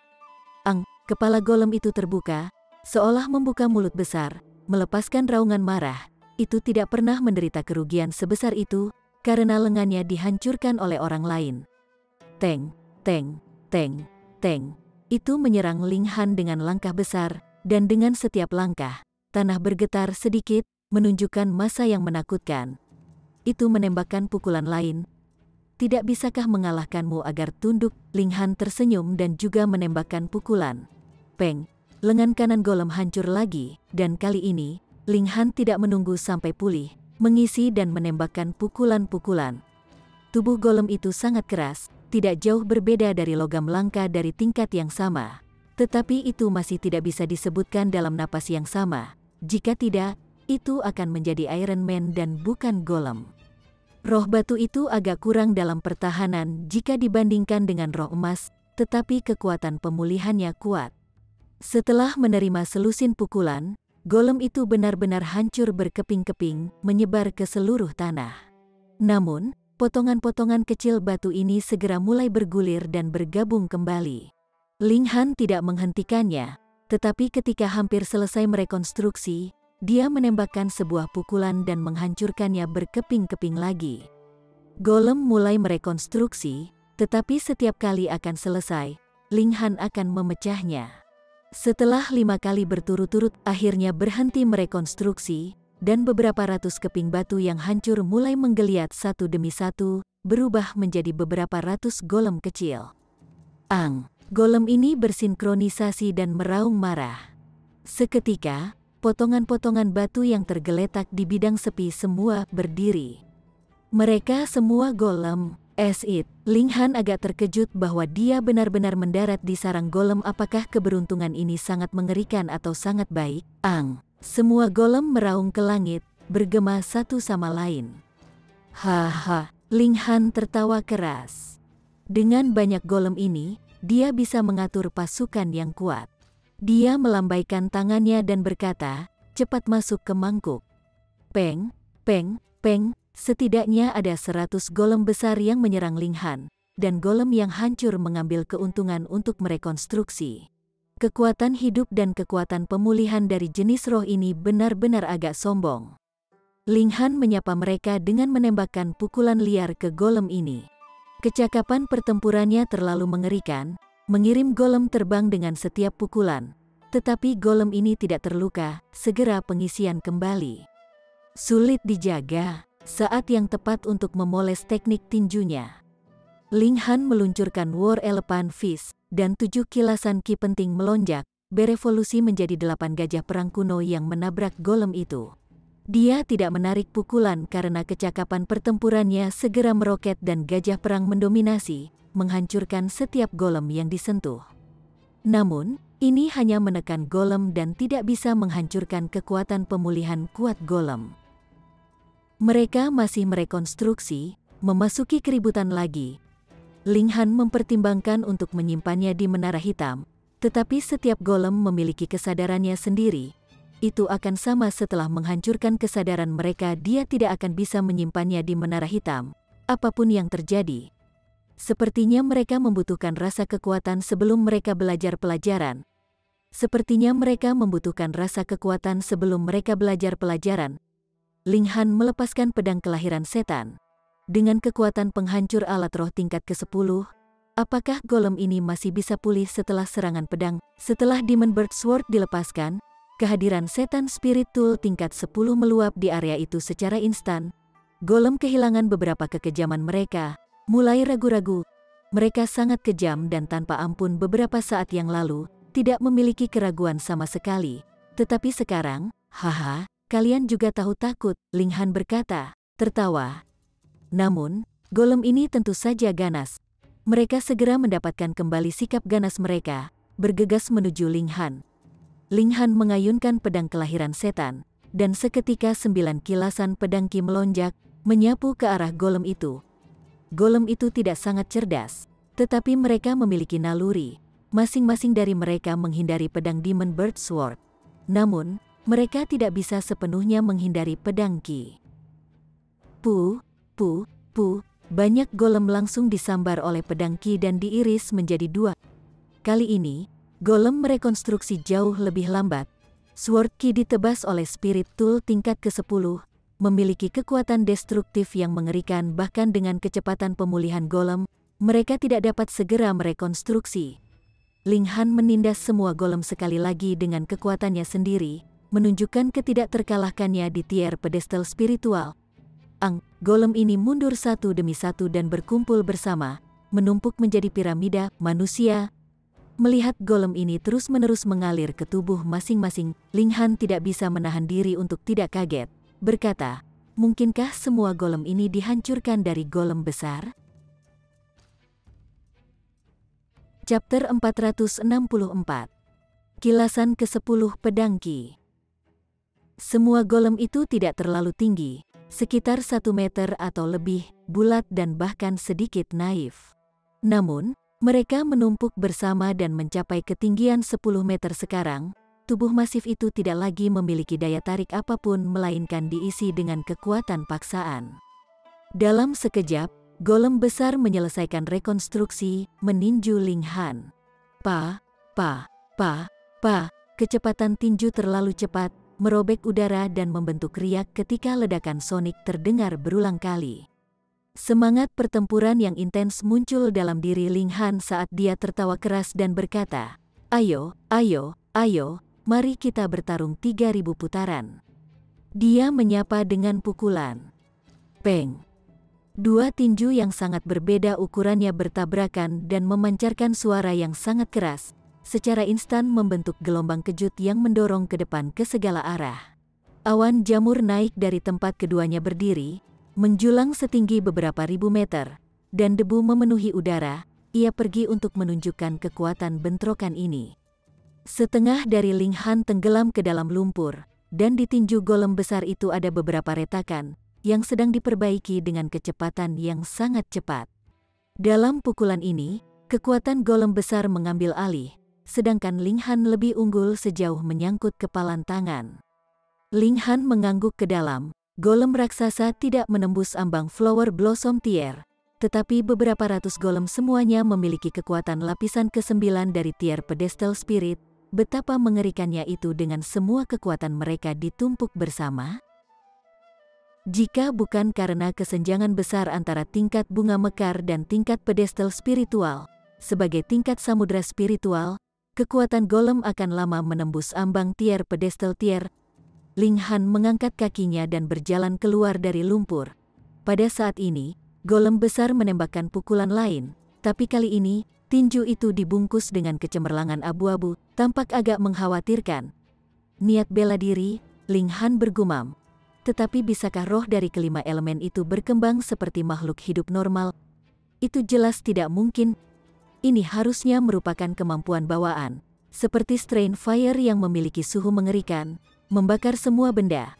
Kepala golem itu terbuka, seolah membuka mulut besar, melepaskan raungan marah. Itu tidak pernah menderita kerugian sebesar itu, karena lengannya dihancurkan oleh orang lain. Teng, teng, teng, teng. Itu menyerang Ling Han dengan langkah besar, dan dengan setiap langkah, tanah bergetar sedikit, menunjukkan masa yang menakutkan. Itu menembakkan pukulan lain. Tidak bisakah mengalahkanmu agar tunduk? Ling Han tersenyum dan juga menembakkan pukulan. Peng, lengan kanan golem hancur lagi, dan kali ini, Ling Han tidak menunggu sampai pulih, mengisi dan menembakkan pukulan-pukulan. Tubuh golem itu sangat keras, tidak jauh berbeda dari logam langka dari tingkat yang sama. Tetapi itu masih tidak bisa disebutkan dalam napas yang sama. Jika tidak, itu akan menjadi Iron Man dan bukan golem. Roh batu itu agak kurang dalam pertahanan jika dibandingkan dengan roh emas, tetapi kekuatan pemulihannya kuat. Setelah menerima selusin pukulan, golem itu benar-benar hancur berkeping-keping, menyebar ke seluruh tanah. Namun, potongan-potongan kecil batu ini segera mulai bergulir dan bergabung kembali. Ling Han tidak menghentikannya, tetapi ketika hampir selesai merekonstruksi, dia menembakkan sebuah pukulan dan menghancurkannya berkeping-keping lagi. Golem mulai merekonstruksi, tetapi setiap kali akan selesai, Ling Han akan memecahnya. Setelah 5 kali berturut-turut, akhirnya berhenti merekonstruksi, dan beberapa ratus keping batu yang hancur mulai menggeliat satu demi satu, berubah menjadi beberapa ratus golem kecil. Golem ini bersinkronisasi dan meraung marah. Seketika, potongan-potongan batu yang tergeletak di bidang sepi semua berdiri. Mereka semua golem. Ling Han agak terkejut bahwa dia benar-benar mendarat di sarang golem. Apakah keberuntungan ini sangat mengerikan atau sangat baik? Semua golem meraung ke langit, bergema satu sama lain. Haha, Ling Han tertawa keras. Dengan banyak golem ini, dia bisa mengatur pasukan yang kuat. Dia melambaikan tangannya dan berkata, cepat masuk ke mangkuk. Peng, peng, peng, setidaknya ada 100 golem besar yang menyerang Ling Han, dan golem yang hancur mengambil keuntungan untuk merekonstruksi. Kekuatan hidup dan kekuatan pemulihan dari jenis roh ini benar-benar agak sombong. Ling Han menyapa mereka dengan menembakkan pukulan liar ke golem ini. Kecakapan pertempurannya terlalu mengerikan, mengirim golem terbang dengan setiap pukulan, tetapi golem ini tidak terluka, segera pengisian kembali. Sulit dijaga, saat yang tepat untuk memoles teknik tinjunya. Ling Han meluncurkan War Elephant Fist, dan 7 kilasan ki penting melonjak, berevolusi menjadi 8 gajah perang kuno yang menabrak golem itu. Dia tidak menarik pukulan karena kecakapan pertempurannya segera meroket dan gajah perang mendominasi, menghancurkan setiap golem yang disentuh. Namun, ini hanya menekan golem dan tidak bisa menghancurkan kekuatan pemulihan kuat golem. Mereka masih merekonstruksi, memasuki keributan lagi. Ling Han mempertimbangkan untuk menyimpannya di Menara Hitam, tetapi setiap golem memiliki kesadarannya sendiri. Itu akan sama setelah menghancurkan kesadaran mereka. Dia tidak akan bisa menyimpannya di Menara Hitam, apapun yang terjadi. Sepertinya mereka membutuhkan rasa kekuatan sebelum mereka belajar pelajaran. Ling Han melepaskan pedang kelahiran setan. Dengan kekuatan penghancur alat roh tingkat ke-10, apakah golem ini masih bisa pulih setelah serangan pedang? Setelah Demon Bird Sword dilepaskan, kehadiran setan Spirit Tool tingkat 10 meluap di area itu secara instan. Golem kehilangan beberapa kekejaman mereka, mulai ragu-ragu. Mereka sangat kejam dan tanpa ampun beberapa saat yang lalu, tidak memiliki keraguan sama sekali. Tetapi sekarang, haha, kalian juga tahu takut, Ling Han berkata, tertawa. Namun, golem ini tentu saja ganas. Mereka segera mendapatkan kembali sikap ganas mereka, bergegas menuju Ling Han. Ling Han mengayunkan pedang kelahiran setan, dan seketika 9 kilasan pedang ki melonjak, menyapu ke arah golem itu. Golem itu tidak sangat cerdas, tetapi mereka memiliki naluri. Masing-masing dari mereka menghindari pedang Demon Bird Sword. Namun, mereka tidak bisa sepenuhnya menghindari pedang ki. Banyak golem langsung disambar oleh pedang ki dan diiris menjadi 2. Kali ini, golem merekonstruksi jauh lebih lambat. Sword ki ditebas oleh Spirit Tool tingkat ke-10, memiliki kekuatan destruktif yang mengerikan. Bahkan dengan kecepatan pemulihan golem, mereka tidak dapat segera merekonstruksi. Ling Han menindas semua golem sekali lagi dengan kekuatannya sendiri, menunjukkan ketidakterkalahkannya di tier pedestal spiritual. Golem ini mundur satu demi satu dan berkumpul bersama, menumpuk menjadi piramida manusia. Melihat golem ini terus-menerus mengalir ke tubuh masing-masing, Ling Han tidak bisa menahan diri untuk tidak kaget. Berkata, mungkinkah semua golem ini dihancurkan dari golem besar? Chapter 464. Kilasan ke-10 Pedang Ki. Semua golem itu tidak terlalu tinggi, sekitar 1 meter atau lebih, bulat dan bahkan sedikit naif. Namun, mereka menumpuk bersama dan mencapai ketinggian 10 meter sekarang. Tubuh masif itu tidak lagi memiliki daya tarik apapun melainkan diisi dengan kekuatan paksaan. Dalam sekejap, golem besar menyelesaikan rekonstruksi, meninju Ling Han. Pa, kecepatan tinju terlalu cepat, merobek udara dan membentuk riak ketika ledakan sonik terdengar berulang kali. Semangat pertempuran yang intens muncul dalam diri Ling Han saat dia tertawa keras dan berkata, "Ayo, mari kita bertarung 3000 putaran." Dia menyapa dengan pukulan. Peng! Dua tinju yang sangat berbeda ukurannya bertabrakan dan memancarkan suara yang sangat keras, secara instan membentuk gelombang kejut yang mendorong ke depan ke segala arah. Awan jamur naik dari tempat keduanya berdiri, menjulang setinggi beberapa ribu meter, dan debu memenuhi udara. Ia pergi untuk menunjukkan kekuatan bentrokan ini. Setengah dari Ling Han tenggelam ke dalam lumpur, dan di tinju golem besar itu ada beberapa retakan, yang sedang diperbaiki dengan kecepatan yang sangat cepat. Dalam pukulan ini, kekuatan golem besar mengambil alih, sedangkan Ling Han lebih unggul sejauh menyangkut kepalan tangan. Ling Han mengangguk ke dalam, golem raksasa tidak menembus ambang Flower Blossom Tier, tetapi beberapa ratus golem semuanya memiliki kekuatan lapisan ke-9 dari tier Pedestal Spirit. Betapa mengerikannya itu dengan semua kekuatan mereka ditumpuk bersama. Jika bukan karena kesenjangan besar antara tingkat bunga mekar dan tingkat pedestal spiritual, sebagai tingkat samudra spiritual, kekuatan golem akan lama menembus ambang tier pedestal tier. Ling Han mengangkat kakinya dan berjalan keluar dari lumpur. Pada saat ini, golem besar menembakkan pukulan lain, tapi kali ini, tinju itu dibungkus dengan kecemerlangan abu-abu, tampak agak mengkhawatirkan. Niat bela diri, Ling Han bergumam. Tetapi bisakah roh dari kelima elemen itu berkembang seperti makhluk hidup normal? Itu jelas tidak mungkin. Ini harusnya merupakan kemampuan bawaan, seperti Strain Fire yang memiliki suhu mengerikan, membakar semua benda.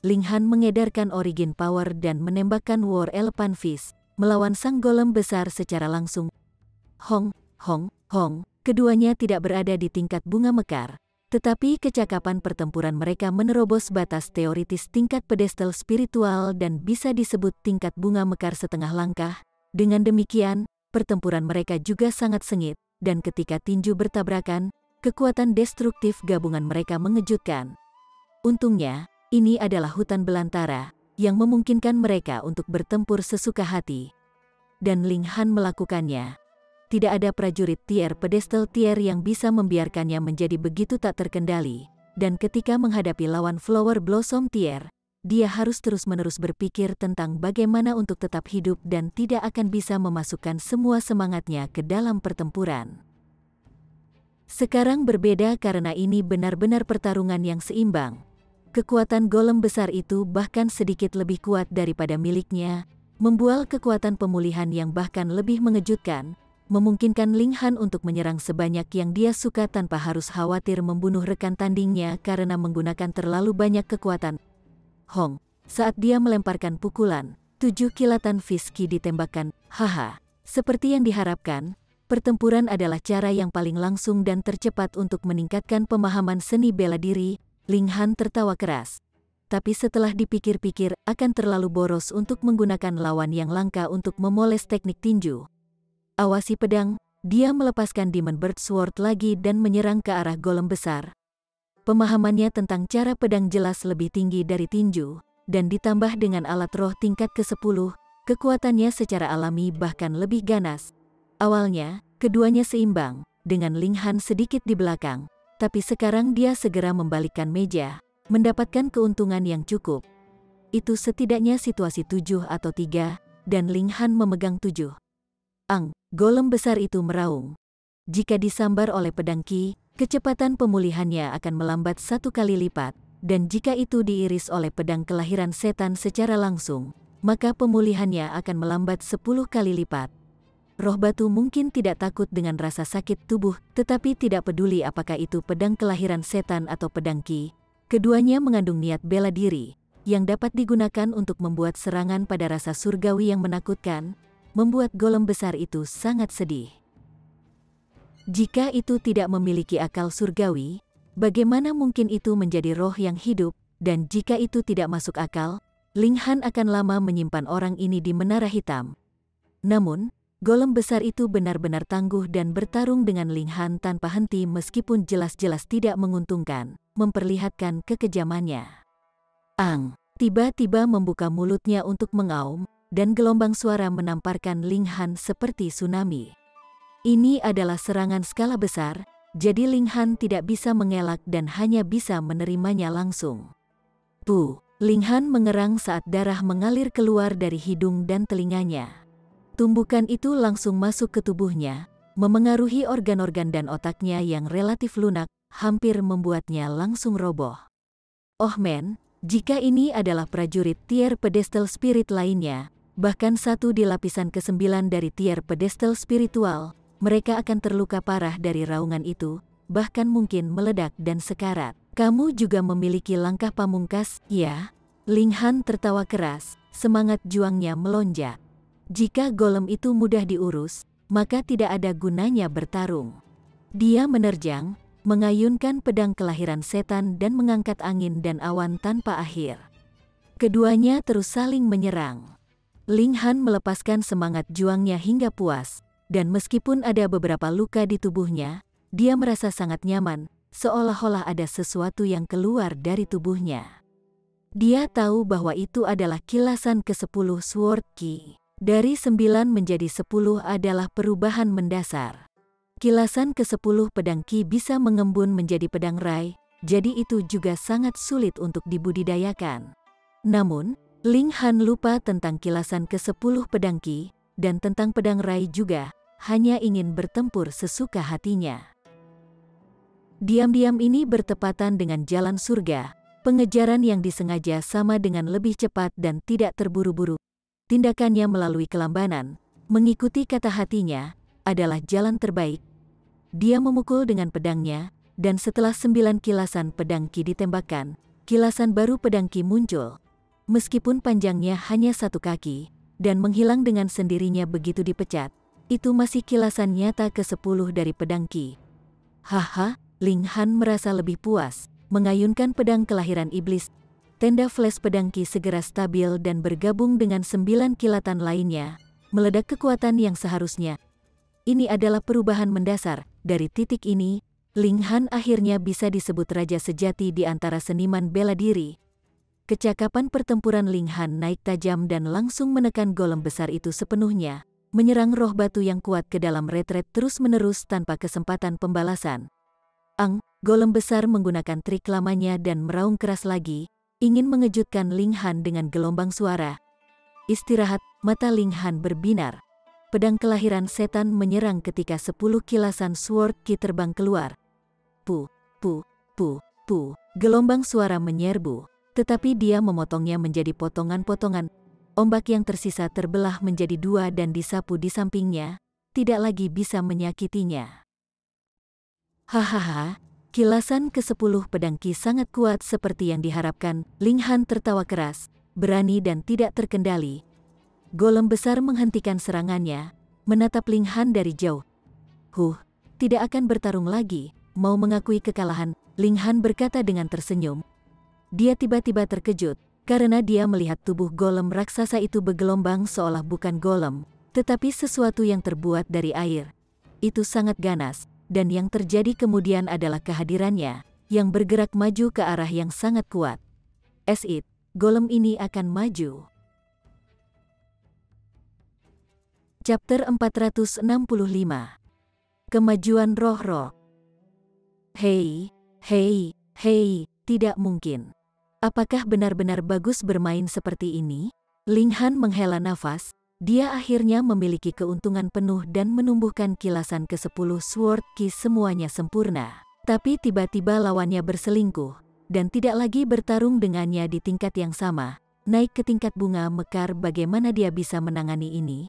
Ling Han mengedarkan Origin Power dan menembakkan War Elephant Fist, melawan sang golem besar secara langsung. Hong, keduanya tidak berada di tingkat bunga mekar, tetapi kecakapan pertempuran mereka menerobos batas teoritis tingkat pedestal spiritual dan bisa disebut tingkat bunga mekar setengah langkah. Dengan demikian, pertempuran mereka juga sangat sengit, dan ketika tinju bertabrakan, kekuatan destruktif gabungan mereka mengejutkan. Untungnya, ini adalah hutan belantara, yang memungkinkan mereka untuk bertempur sesuka hati. Dan Ling Han melakukannya. Tidak ada prajurit tier pedestal tier yang bisa membiarkannya menjadi begitu tak terkendali, dan ketika menghadapi lawan Flower Blossom tier, dia harus terus-menerus berpikir tentang bagaimana untuk tetap hidup dan tidak akan bisa memasukkan semua semangatnya ke dalam pertempuran. Sekarang berbeda karena ini benar-benar pertarungan yang seimbang. Kekuatan golem besar itu bahkan sedikit lebih kuat daripada miliknya, membuat kekuatan pemulihan yang bahkan lebih mengejutkan, memungkinkan Ling Han untuk menyerang sebanyak yang dia suka tanpa harus khawatir membunuh rekan tandingnya karena menggunakan terlalu banyak kekuatan. Hong, saat dia melemparkan pukulan, 7 kilatan Fiski ditembakkan. Haha, seperti yang diharapkan, pertempuran adalah cara yang paling langsung dan tercepat untuk meningkatkan pemahaman seni bela diri. Ling Han tertawa keras. Tapi setelah dipikir-pikir, akan terlalu boros untuk menggunakan lawan yang langka untuk memoles teknik tinju. Awasi pedang, dia melepaskan Demon Bird Sword lagi dan menyerang ke arah golem besar. Pemahamannya tentang cara pedang jelas lebih tinggi dari tinju, dan ditambah dengan alat roh tingkat ke-10, kekuatannya secara alami bahkan lebih ganas. Awalnya, keduanya seimbang, dengan Ling Han sedikit di belakang, tapi sekarang dia segera membalikkan meja, mendapatkan keuntungan yang cukup. Itu setidaknya situasi 7 atau 3, dan Ling Han memegang 7. Golem besar itu meraung. Jika disambar oleh pedang Qi, kecepatan pemulihannya akan melambat 1 kali lipat, dan jika itu diiris oleh pedang kelahiran setan secara langsung, maka pemulihannya akan melambat 10 kali lipat. Roh batu mungkin tidak takut dengan rasa sakit tubuh, tetapi tidak peduli apakah itu pedang kelahiran setan atau pedang Qi. Keduanya mengandung niat bela diri, yang dapat digunakan untuk membuat serangan pada rasa surgawi yang menakutkan, membuat golem besar itu sangat sedih. Jika itu tidak memiliki akal surgawi, bagaimana mungkin itu menjadi roh yang hidup, dan jika itu tidak masuk akal, Ling Han akan lama menyimpan orang ini di menara hitam. Namun, golem besar itu benar-benar tangguh dan bertarung dengan Ling Han tanpa henti meskipun jelas-jelas tidak menguntungkan, memperlihatkan kekejamannya. Ang tiba-tiba membuka mulutnya untuk mengaum, dan gelombang suara menamparkan Ling Han seperti tsunami. Ini adalah serangan skala besar, jadi Ling Han tidak bisa mengelak dan hanya bisa menerimanya langsung. Ling Han mengerang saat darah mengalir keluar dari hidung dan telinganya. Tumbukan itu langsung masuk ke tubuhnya, memengaruhi organ-organ dan otaknya yang relatif lunak, hampir membuatnya langsung roboh. Oh man, jika ini adalah prajurit tier pedestal spirit lainnya, bahkan satu di lapisan ke-9 dari tier pedestal spiritual, mereka akan terluka parah dari raungan itu, bahkan mungkin meledak dan sekarat. Kamu juga memiliki langkah pamungkas, ya? Ling Han tertawa keras, semangat juangnya melonjak. Jika golem itu mudah diurus, maka tidak ada gunanya bertarung. Dia menerjang, mengayunkan pedang kelahiran setan dan mengangkat angin dan awan tanpa akhir. Keduanya terus saling menyerang. Ling Han melepaskan semangat juangnya hingga puas, dan meskipun ada beberapa luka di tubuhnya, dia merasa sangat nyaman, seolah-olah ada sesuatu yang keluar dari tubuhnya. Dia tahu bahwa itu adalah kilasan ke-10 Sword Ki. Dari 9 menjadi 10 adalah perubahan mendasar. Kilasan ke-10 pedang Ki bisa mengembun menjadi pedang Rai, jadi itu juga sangat sulit untuk dibudidayakan. Namun, Ling Han lupa tentang kilasan ke-10 pedang Ki, dan tentang pedang Rai juga, hanya ingin bertempur sesuka hatinya. Diam-diam ini bertepatan dengan jalan surga, pengejaran yang disengaja sama dengan lebih cepat dan tidak terburu-buru. Tindakannya melalui kelambanan, mengikuti kata hatinya, adalah jalan terbaik. Dia memukul dengan pedangnya, dan setelah 9 kilasan pedang Ki ditembakkan, kilasan baru pedang Ki muncul. Meskipun panjangnya hanya 1 kaki, dan menghilang dengan sendirinya begitu dipecat, itu masih kilasan nyata ke-10 dari pedang Ki. Haha, Ling Han merasa lebih puas, mengayunkan pedang kelahiran iblis. Tenda flash pedang Ki segera stabil dan bergabung dengan 9 kilatan lainnya, meledak kekuatan yang seharusnya. Ini adalah perubahan mendasar. Dari titik ini, Ling Han akhirnya bisa disebut raja sejati di antara seniman bela diri. Kecakapan pertempuran Ling Han naik tajam dan langsung menekan golem besar itu sepenuhnya, menyerang roh batu yang kuat ke dalam retret terus-menerus tanpa kesempatan pembalasan. Golem besar menggunakan trik lamanya dan meraung keras lagi, ingin mengejutkan Ling Han dengan gelombang suara. Istirahat, mata Ling Han berbinar. Pedang kelahiran setan menyerang ketika 10 kilasan Sword Ki terbang keluar. Gelombang suara menyerbu, tetapi dia memotongnya menjadi potongan-potongan. Ombak yang tersisa terbelah menjadi 2 dan disapu di sampingnya, tidak lagi bisa menyakitinya. Hahaha. Kilasan ke-10 pedang Ki sangat kuat seperti yang diharapkan. Ling Han tertawa keras, berani dan tidak terkendali. Golem besar menghentikan serangannya, menatap Ling Han dari jauh. Tidak akan bertarung lagi, mau mengakui kekalahan, Ling Han berkata dengan tersenyum. Dia tiba-tiba terkejut, karena dia melihat tubuh golem raksasa itu bergelombang seolah bukan golem, tetapi sesuatu yang terbuat dari air. Itu sangat ganas. Dan yang terjadi kemudian adalah kehadirannya, yang bergerak maju ke arah yang sangat kuat. Golem ini akan maju. Chapter 465. Kemajuan roh-roh. Hei, tidak mungkin. Apakah benar-benar bagus bermain seperti ini? Ling Han menghela nafas. Dia akhirnya memiliki keuntungan penuh dan menumbuhkan kilasan ke-10 Sword Ki semuanya sempurna. Tapi tiba-tiba lawannya berselingkuh, dan tidak lagi bertarung dengannya di tingkat yang sama. Naik ke tingkat bunga mekar, bagaimana dia bisa menangani ini?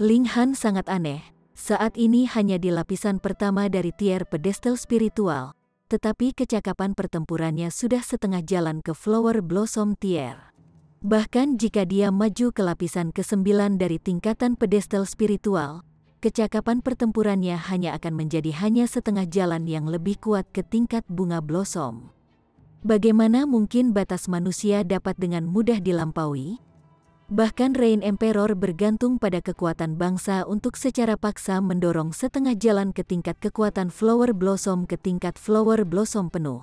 Ling Han sangat aneh, saat ini hanya di lapisan pertama dari tier pedestal spiritual. tetapi kecakapan pertempurannya sudah setengah jalan ke Flower Blossom Tier. Bahkan jika dia maju ke lapisan ke-9 dari tingkatan pedestal spiritual, kecakapan pertempurannya hanya akan menjadi hanya setengah jalan yang lebih kuat ke tingkat bunga blossom. Bagaimana mungkin batas manusia dapat dengan mudah dilampaui? Bahkan Rain Emperor bergantung pada kekuatan bangsa untuk secara paksa mendorong setengah jalan ke tingkat kekuatan Flower Blossom ke tingkat Flower Blossom penuh.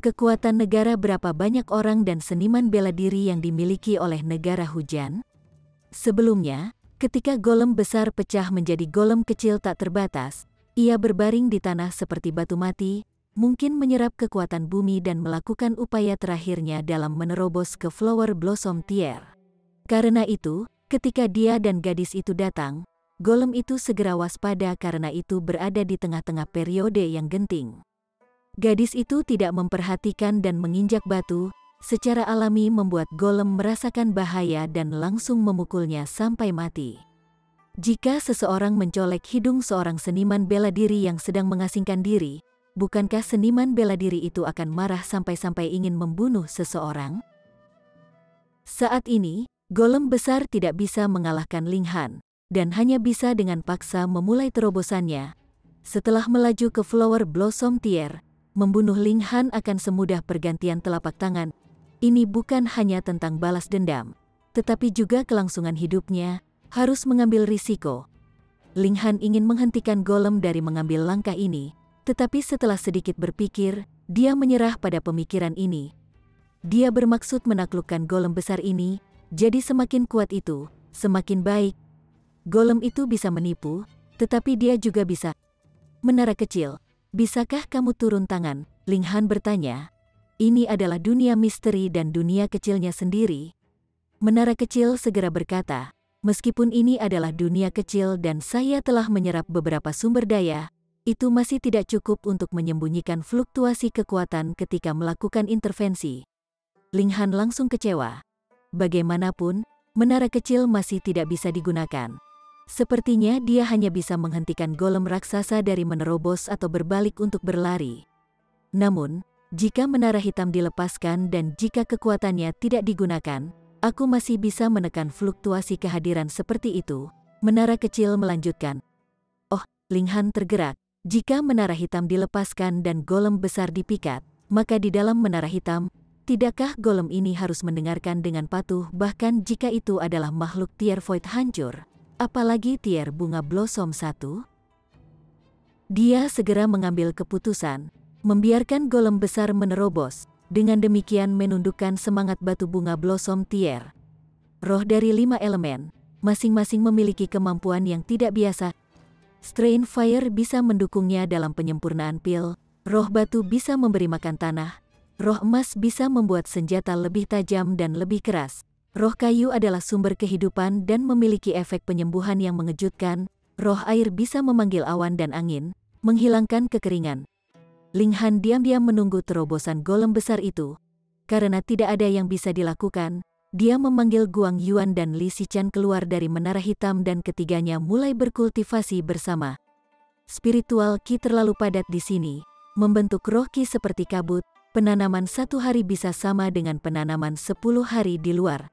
Kekuatan negara berapa banyak orang dan seniman bela diri yang dimiliki oleh negara hujan? Sebelumnya, ketika golem besar pecah menjadi golem kecil tak terbatas, ia berbaring di tanah seperti batu mati, mungkin menyerap kekuatan bumi dan melakukan upaya terakhirnya dalam menerobos ke Flower Blossom Tier. Karena itu, ketika dia dan gadis itu datang, golem itu segera waspada karena itu berada di tengah-tengah periode yang genting. Gadis itu tidak memperhatikan dan menginjak batu, secara alami membuat golem merasakan bahaya dan langsung memukulnya sampai mati. Jika seseorang mencolek hidung seorang seniman bela diri yang sedang mengasingkan diri, bukankah seniman bela diri itu akan marah sampai-sampai ingin membunuh seseorang? Saat ini, golem besar tidak bisa mengalahkan Ling Han, dan hanya bisa dengan paksa memulai terobosannya. Setelah melaju ke Flower Blossom Tier, membunuh Ling Han akan semudah pergantian telapak tangan. Ini bukan hanya tentang balas dendam, tetapi juga kelangsungan hidupnya, harus mengambil risiko. Ling Han ingin menghentikan golem dari mengambil langkah ini, tetapi setelah sedikit berpikir, dia menyerah pada pemikiran ini. Dia bermaksud menaklukkan golem besar ini, jadi semakin kuat itu, semakin baik. Golem itu bisa menipu, tetapi dia juga bisa. Menara kecil, bisakah kamu turun tangan? Ling Han bertanya. Ini adalah dunia misteri dan dunia kecilnya sendiri. Menara kecil segera berkata, meskipun ini adalah dunia kecil dan saya telah menyerap beberapa sumber daya, itu masih tidak cukup untuk menyembunyikan fluktuasi kekuatan ketika melakukan intervensi. Ling Han langsung kecewa. Bagaimanapun, menara kecil masih tidak bisa digunakan. Sepertinya dia hanya bisa menghentikan golem raksasa dari menerobos atau berbalik untuk berlari. Namun, jika menara hitam dilepaskan dan jika kekuatannya tidak digunakan, aku masih bisa menekan fluktuasi kehadiran seperti itu. Menara kecil melanjutkan. Oh, Ling Han tergerak. Jika menara hitam dilepaskan dan golem besar dipikat, maka di dalam menara hitam, tidakkah golem ini harus mendengarkan dengan patuh bahkan jika itu adalah makhluk tier void hancur, apalagi tier bunga blossom 1? Dia segera mengambil keputusan, membiarkan golem besar menerobos, dengan demikian menundukkan semangat batu bunga blossom tier. Roh dari 5 elemen, masing-masing memiliki kemampuan yang tidak biasa. Strain Fire bisa mendukungnya dalam penyempurnaan pil, roh batu bisa memberi makan tanah, roh emas bisa membuat senjata lebih tajam dan lebih keras. Roh kayu adalah sumber kehidupan dan memiliki efek penyembuhan yang mengejutkan. Roh air bisa memanggil awan dan angin, menghilangkan kekeringan. Ling Han diam-diam menunggu terobosan golem besar itu. Karena tidak ada yang bisa dilakukan, dia memanggil Guang Yuan dan Li Xichan keluar dari menara hitam dan ketiganya mulai berkultivasi bersama. Spiritual Qi terlalu padat di sini, membentuk roh Qi seperti kabut. Penanaman 1 hari bisa sama dengan penanaman 10 hari di luar.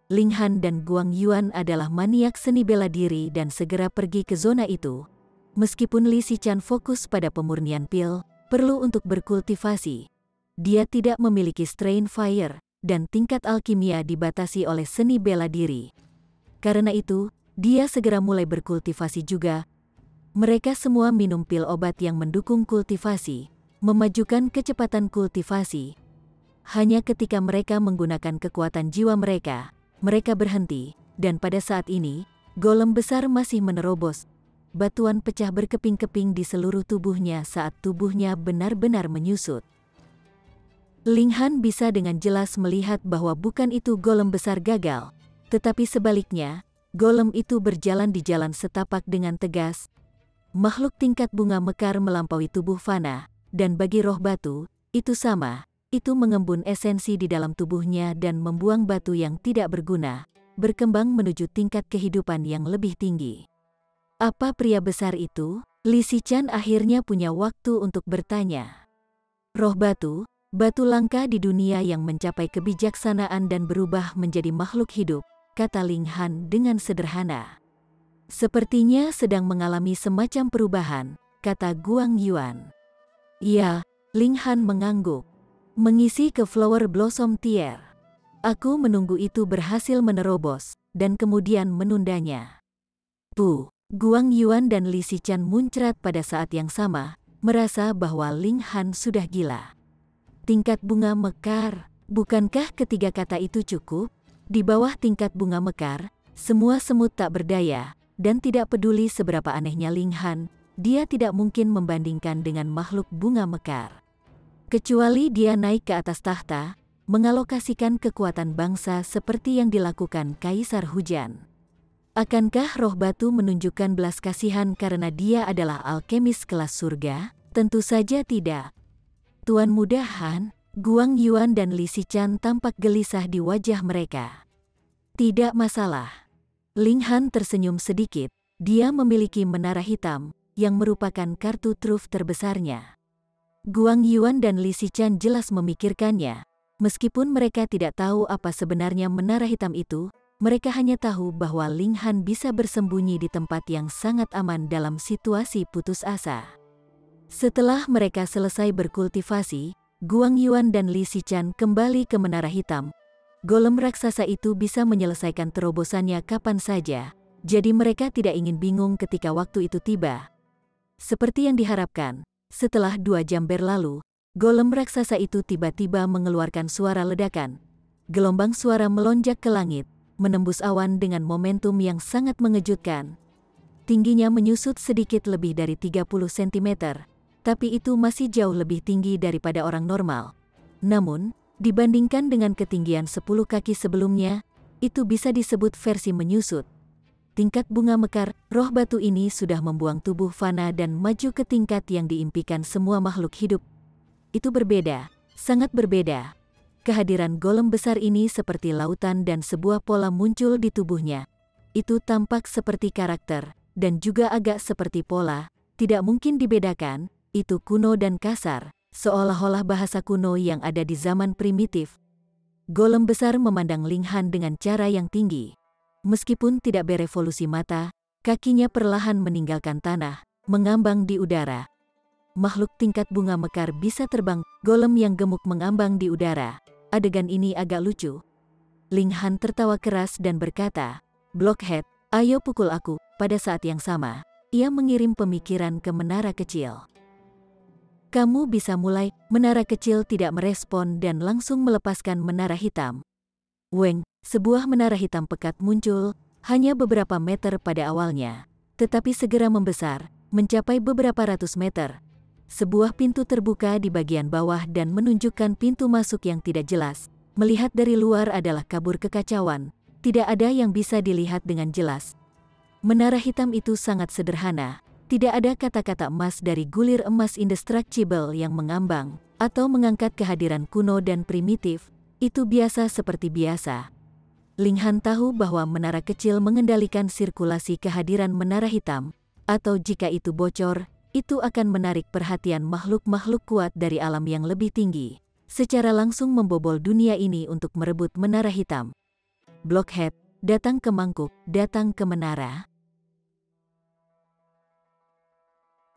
Ling Han dan Guang Yuan adalah maniak seni bela diri dan segera pergi ke zona itu. Meskipun Li Xichan fokus pada pemurnian pil, perlu untuk berkultivasi. Dia tidak memiliki strain fire, dan tingkat alkimia dibatasi oleh seni bela diri. Karena itu, dia segera mulai berkultivasi juga. Mereka semua minum pil obat yang mendukung kultivasi, memajukan kecepatan kultivasi. Hanya ketika mereka menggunakan kekuatan jiwa mereka, mereka berhenti, dan pada saat ini, golem besar masih menerobos. Batuan pecah berkeping-keping di seluruh tubuhnya saat tubuhnya benar-benar menyusut. Ling Han bisa dengan jelas melihat bahwa bukan itu golem besar gagal, tetapi sebaliknya, golem itu berjalan di jalan setapak dengan tegas. Makhluk tingkat bunga mekar melampaui tubuh fana, dan bagi roh batu, itu sama, itu mengembun esensi di dalam tubuhnya dan membuang batu yang tidak berguna, berkembang menuju tingkat kehidupan yang lebih tinggi. Apa pria besar itu? Li Xichan akhirnya punya waktu untuk bertanya. Roh batu, batu langka di dunia yang mencapai kebijaksanaan dan berubah menjadi makhluk hidup, kata Ling Han dengan sederhana. Sepertinya sedang mengalami semacam perubahan, kata Guang Yuan. Ya, Ling Han mengangguk. Mengisi ke Flower Blossom Tier. Aku menunggu itu berhasil menerobos, dan kemudian menundanya. Guang Yuan dan Li Xichan muncrat pada saat yang sama, merasa bahwa Ling Han sudah gila. Tingkat bunga mekar, bukankah ketiga kata itu cukup? Di bawah tingkat bunga mekar, semua semut tak berdaya, dan tidak peduli seberapa anehnya Ling Han, dia tidak mungkin membandingkan dengan makhluk bunga mekar. Kecuali dia naik ke atas tahta, mengalokasikan kekuatan bangsa seperti yang dilakukan Kaisar Hujan. Akankah roh batu menunjukkan belas kasihan karena dia adalah alkemis kelas surga? Tentu saja tidak. Tuan Muda Han, Guang Yuan dan Li Xichan tampak gelisah di wajah mereka. Tidak masalah. Ling Han tersenyum sedikit, dia memiliki menara hitam, yang merupakan kartu truf terbesarnya. Guang Yuan dan Li Xichan jelas memikirkannya, meskipun mereka tidak tahu apa sebenarnya menara hitam itu. Mereka hanya tahu bahwa Ling Han bisa bersembunyi di tempat yang sangat aman dalam situasi putus asa. Setelah mereka selesai berkultivasi, Guang Yuan dan Li Xichan kembali ke menara hitam. Golem raksasa itu bisa menyelesaikan terobosannya kapan saja, jadi mereka tidak ingin bingung ketika waktu itu tiba. Seperti yang diharapkan, setelah 2 jam berlalu, golem raksasa itu tiba-tiba mengeluarkan suara ledakan. Gelombang suara melonjak ke langit, menembus awan dengan momentum yang sangat mengejutkan. Tingginya menyusut sedikit lebih dari 30 cm, tapi itu masih jauh lebih tinggi daripada orang normal. Namun, dibandingkan dengan ketinggian 10 kaki sebelumnya, itu bisa disebut versi menyusut. Tingkat bunga mekar, roh batu ini sudah membuang tubuh fana dan maju ke tingkat yang diimpikan semua makhluk hidup. Itu berbeda, sangat berbeda. Kehadiran golem besar ini seperti lautan dan sebuah pola muncul di tubuhnya. Itu tampak seperti karakter, dan juga agak seperti pola, tidak mungkin dibedakan, itu kuno dan kasar, seolah-olah bahasa kuno yang ada di zaman primitif. Golem besar memandang Ling Han dengan cara yang tinggi. Meskipun tidak berevolusi mata, kakinya perlahan meninggalkan tanah, mengambang di udara. Makhluk tingkat bunga mekar bisa terbang, golem yang gemuk mengambang di udara. Adegan ini agak lucu. Ling Han tertawa keras dan berkata, "Blockhead, ayo pukul aku." Pada saat yang sama, ia mengirim pemikiran ke menara kecil. Kamu bisa mulai. Menara kecil tidak merespon dan langsung melepaskan menara hitam. Weng, sebuah menara hitam pekat muncul, hanya beberapa meter pada awalnya, tetapi segera membesar, mencapai beberapa ratus meter. Sebuah pintu terbuka di bagian bawah dan menunjukkan pintu masuk yang tidak jelas. Melihat dari luar adalah kabur kekacauan, tidak ada yang bisa dilihat dengan jelas. Menara hitam itu sangat sederhana, tidak ada kata-kata emas dari gulir emas indestructible yang mengambang, atau mengangkat kehadiran kuno dan primitif, itu biasa seperti biasa. Ling Han tahu bahwa menara kecil mengendalikan sirkulasi kehadiran menara hitam, atau jika itu bocor, itu akan menarik perhatian makhluk-makhluk kuat dari alam yang lebih tinggi, secara langsung membobol dunia ini untuk merebut menara hitam. Blockhead, datang ke mangkuk, datang ke menara.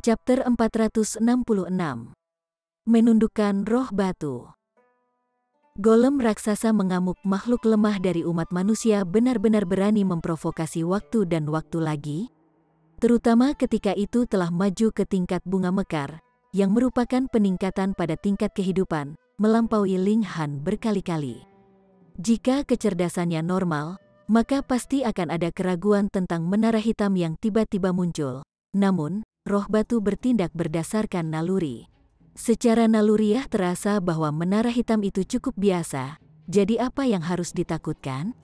Chapter 466. Menundukkan roh batu. Golem raksasa mengamuk. Makhluk lemah dari umat manusia benar-benar berani memprovokasi waktu dan waktu lagi, terutama ketika itu telah maju ke tingkat bunga mekar, yang merupakan peningkatan pada tingkat kehidupan, melampaui Ling Han berkali-kali. Jika kecerdasannya normal, maka pasti akan ada keraguan tentang menara hitam yang tiba-tiba muncul. Namun, roh batu bertindak berdasarkan naluri. Secara naluriah terasa bahwa menara hitam itu cukup biasa, jadi apa yang harus ditakutkan?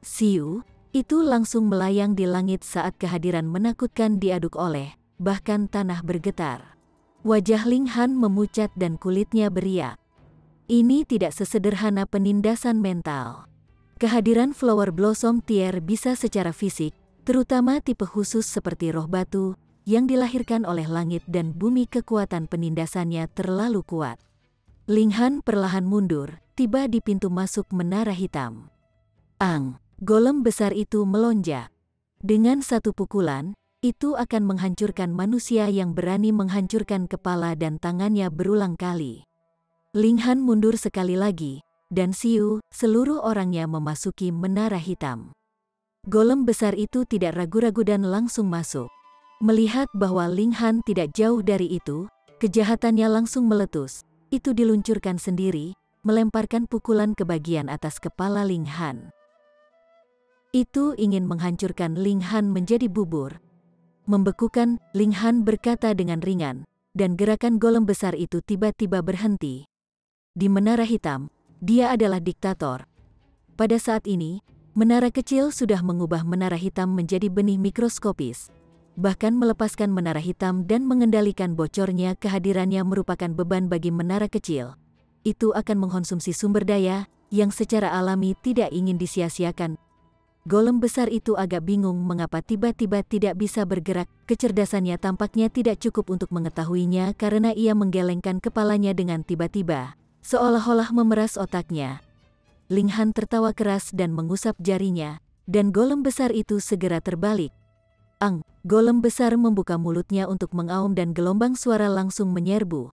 Siu itu langsung melayang di langit saat kehadiran menakutkan diaduk oleh, bahkan tanah bergetar. Wajah Ling Han memucat dan kulitnya beriak. Ini tidak sesederhana penindasan mental. Kehadiran Flower Blossom Tier bisa secara fisik, terutama tipe khusus seperti roh batu, yang dilahirkan oleh langit dan bumi, kekuatan penindasannya terlalu kuat. Ling Han perlahan mundur, tiba di pintu masuk menara hitam. Ang! Golem besar itu melonjak. Dengan satu pukulan, itu akan menghancurkan manusia yang berani menghancurkan kepala dan tangannya berulang kali. Ling Han mundur sekali lagi, dan Siu, seluruh orangnya memasuki menara hitam. Golem besar itu tidak ragu-ragu dan langsung masuk. Melihat bahwa Ling Han tidak jauh dari itu, kejahatannya langsung meletus. Itu diluncurkan sendiri, melemparkan pukulan ke bagian atas kepala Ling Han. Itu ingin menghancurkan Ling Han menjadi bubur. Membekukan, Ling Han berkata dengan ringan, dan gerakan golem besar itu tiba-tiba berhenti. Di menara hitam, dia adalah diktator. Pada saat ini, menara kecil sudah mengubah menara hitam menjadi benih mikroskopis. Bahkan melepaskan menara hitam dan mengendalikan bocornya, kehadirannya merupakan beban bagi menara kecil. Itu akan mengkonsumsi sumber daya yang secara alami tidak ingin disia-siakan. Golem besar itu agak bingung mengapa tiba-tiba tidak bisa bergerak. Kecerdasannya tampaknya tidak cukup untuk mengetahuinya karena ia menggelengkan kepalanya dengan tiba-tiba, seolah-olah memeras otaknya. Ling Han tertawa keras dan mengusap jarinya, dan golem besar itu segera terbalik. Ang! Golem besar membuka mulutnya untuk mengaum dan gelombang suara langsung menyerbu.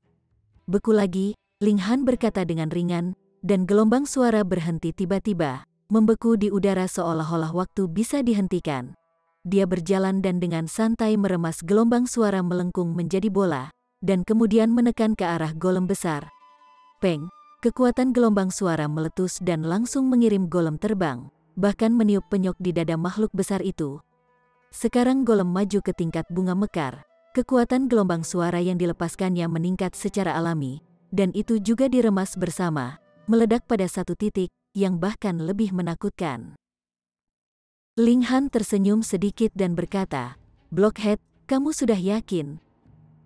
Beku lagi, Ling Han berkata dengan ringan, dan gelombang suara berhenti tiba-tiba, membeku di udara seolah-olah waktu bisa dihentikan. Dia berjalan dan dengan santai meremas gelombang suara melengkung menjadi bola, dan kemudian menekan ke arah golem besar. Peng! Kekuatan gelombang suara meletus dan langsung mengirim golem terbang, bahkan meniup penyok di dada makhluk besar itu. Sekarang golem maju ke tingkat bunga mekar. Kekuatan gelombang suara yang dilepaskannya meningkat secara alami, dan itu juga diremas bersama, meledak pada satu titik, yang bahkan lebih menakutkan. Ling Han tersenyum sedikit dan berkata, "Blockhead, kamu sudah yakin?"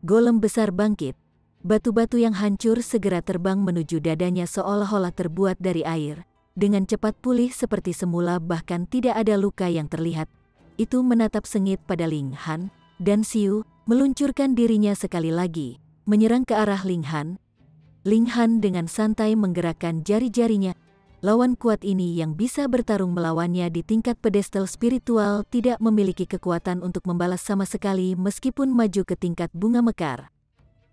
Golem besar bangkit. Batu-batu yang hancur segera terbang menuju dadanya seolah-olah terbuat dari air. Dengan cepat pulih seperti semula, bahkan tidak ada luka yang terlihat. Itu menatap sengit pada Ling Han, dan Siu meluncurkan dirinya sekali lagi, menyerang ke arah Ling Han. Ling Han dengan santai menggerakkan jari-jarinya. Lawan kuat ini yang bisa bertarung melawannya di tingkat pedestal spiritual tidak memiliki kekuatan untuk membalas sama sekali meskipun maju ke tingkat bunga mekar.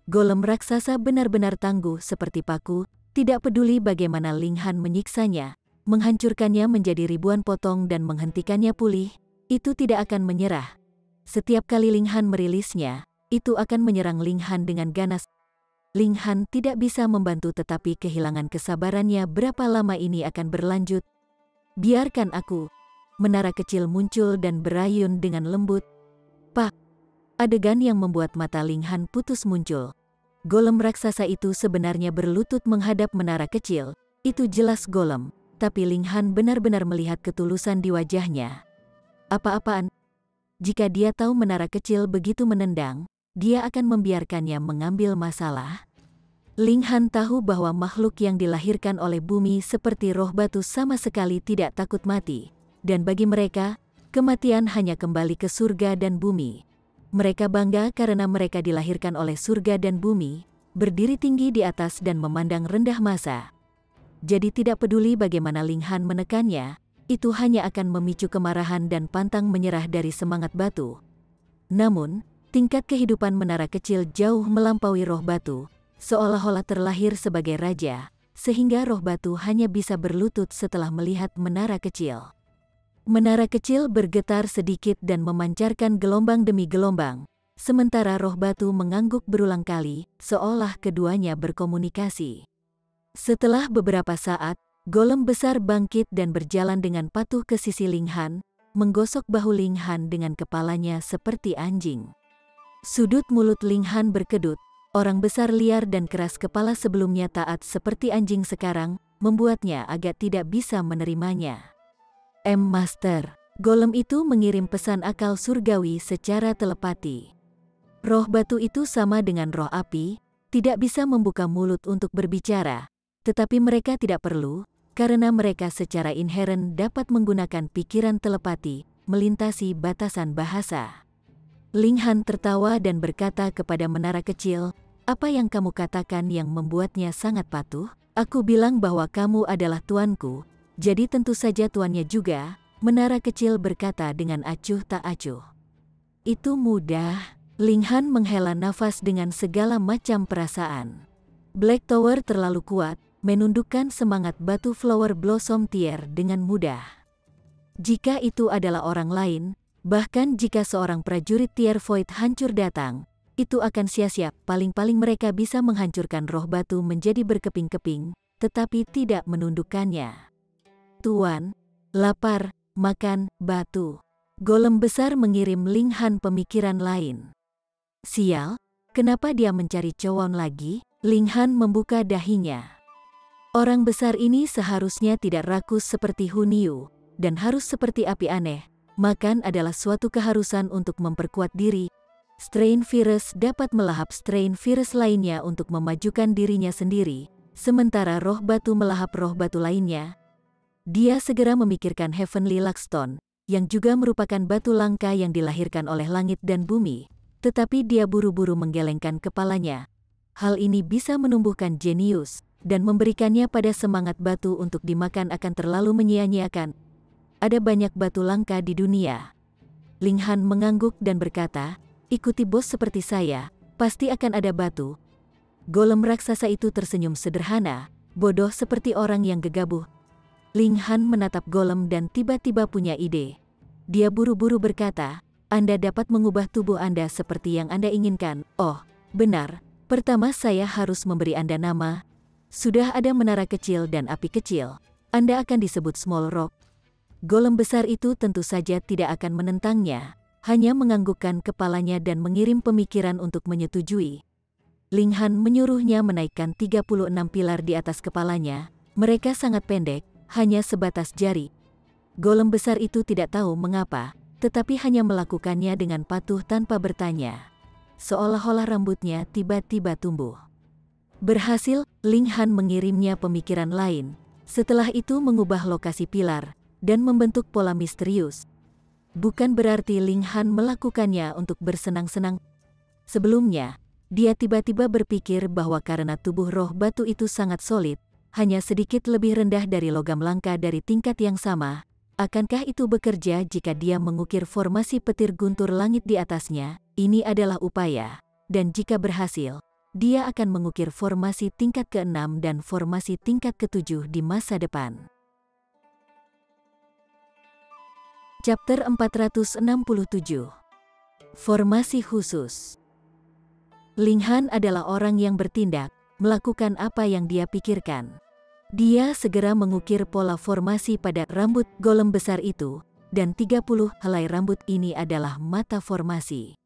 Golem raksasa benar-benar tangguh seperti paku, tidak peduli bagaimana Ling Han menyiksanya, menghancurkannya menjadi ribuan potong dan menghentikannya pulih, itu tidak akan menyerah. Setiap kali Ling Han merilisnya, itu akan menyerang Ling Han dengan ganas. Ling Han tidak bisa membantu tetapi kehilangan kesabarannya. Berapa lama ini akan berlanjut? Biarkan aku. Menara kecil muncul dan berayun dengan lembut. Pak! Adegan yang membuat mata Ling Han putus muncul. Golem raksasa itu sebenarnya berlutut menghadap menara kecil. Itu jelas golem, tapi Ling Han benar-benar melihat ketulusan di wajahnya. Apa-apaan? Jika dia tahu menara kecil begitu menendang, dia akan membiarkannya mengambil masalah. Ling Han tahu bahwa makhluk yang dilahirkan oleh bumi seperti roh batu sama sekali tidak takut mati. Dan bagi mereka, kematian hanya kembali ke surga dan bumi. Mereka bangga karena mereka dilahirkan oleh surga dan bumi, berdiri tinggi di atas dan memandang rendah masa. Jadi tidak peduli bagaimana Ling Han menekannya, itu hanya akan memicu kemarahan dan pantang menyerah dari semangat batu. Namun, tingkat kehidupan menara kecil jauh melampaui roh batu, seolah-olah terlahir sebagai raja, sehingga roh batu hanya bisa berlutut setelah melihat menara kecil. Menara kecil bergetar sedikit dan memancarkan gelombang demi gelombang, sementara roh batu mengangguk berulang kali, seolah keduanya berkomunikasi. Setelah beberapa saat, golem besar bangkit dan berjalan dengan patuh ke sisi Ling Han, menggosok bahu Ling Han dengan kepalanya seperti anjing. Sudut mulut Ling Han berkedut. Orang besar liar dan keras kepala sebelumnya taat seperti anjing sekarang, membuatnya agak tidak bisa menerimanya. Master, golem itu mengirim pesan akal surgawi secara telepati. Roh batu itu sama dengan roh api, tidak bisa membuka mulut untuk berbicara, tetapi mereka tidak perlu, karena mereka secara inheren dapat menggunakan pikiran telepati, melintasi batasan bahasa. Ling Han tertawa dan berkata kepada menara kecil, Apa yang kamu katakan yang membuatnya sangat patuh? Aku bilang bahwa kamu adalah tuanku, jadi tentu saja tuannya juga, menara kecil berkata dengan acuh tak acuh. Itu mudah. Ling Han menghela nafas dengan segala macam perasaan. Black Tower terlalu kuat, menundukkan semangat batu Flower Blossom Tier dengan mudah. Jika itu adalah orang lain, bahkan jika seorang prajurit Tier Void hancur datang, itu akan sia-sia. Paling-paling mereka bisa menghancurkan roh batu menjadi berkeping-keping, tetapi tidak menundukkannya. Tuan, lapar, makan batu. Golem besar mengirim Ling Han pemikiran lain. Sial, kenapa dia mencari cowon lagi? Ling Han membuka dahinya. Orang besar ini seharusnya tidak rakus seperti Hu Niu, dan harus seperti api aneh. Makan adalah suatu keharusan untuk memperkuat diri. Strain virus dapat melahap strain virus lainnya untuk memajukan dirinya sendiri, sementara roh batu melahap roh batu lainnya. Dia segera memikirkan Heavenly Luckstone, yang juga merupakan batu langka yang dilahirkan oleh langit dan bumi, tetapi dia buru-buru menggelengkan kepalanya. Hal ini bisa menumbuhkan jenius, dan memberikannya pada semangat batu untuk dimakan akan terlalu menyia-nyiakan. Ada banyak batu langka di dunia. Ling Han mengangguk dan berkata, ikuti bos seperti saya, pasti akan ada batu. Golem raksasa itu tersenyum sederhana, bodoh seperti orang yang gegabah. Ling Han menatap golem dan tiba-tiba punya ide. Dia buru-buru berkata, Anda dapat mengubah tubuh Anda seperti yang Anda inginkan. Oh, benar, pertama saya harus memberi Anda nama. Sudah ada menara kecil dan api kecil. Anda akan disebut Small Rock. Golem besar itu tentu saja tidak akan menentangnya, hanya menganggukkan kepalanya dan mengirim pemikiran untuk menyetujui. Ling Han menyuruhnya menaikkan 36 pilar di atas kepalanya. Mereka sangat pendek, hanya sebatas jari. Golem besar itu tidak tahu mengapa, tetapi hanya melakukannya dengan patuh tanpa bertanya. Seolah-olah rambutnya tiba-tiba tumbuh. Berhasil, Ling Han mengirimnya pemikiran lain. Setelah itu mengubah lokasi pilar, dan membentuk pola misterius. Bukan berarti Ling Han melakukannya untuk bersenang-senang. Sebelumnya, dia tiba-tiba berpikir bahwa karena tubuh roh batu itu sangat solid, hanya sedikit lebih rendah dari logam langka dari tingkat yang sama, akankah itu bekerja jika dia mengukir formasi petir guntur langit di atasnya? Ini adalah upaya, dan jika berhasil, dia akan mengukir formasi tingkat ke-6 dan formasi tingkat ke-7 di masa depan. Chapter 467. Formasi khusus. Ling Han adalah orang yang bertindak, melakukan apa yang dia pikirkan. Dia segera mengukir pola formasi pada rambut golem besar itu, dan 30 helai rambut ini adalah mata formasi.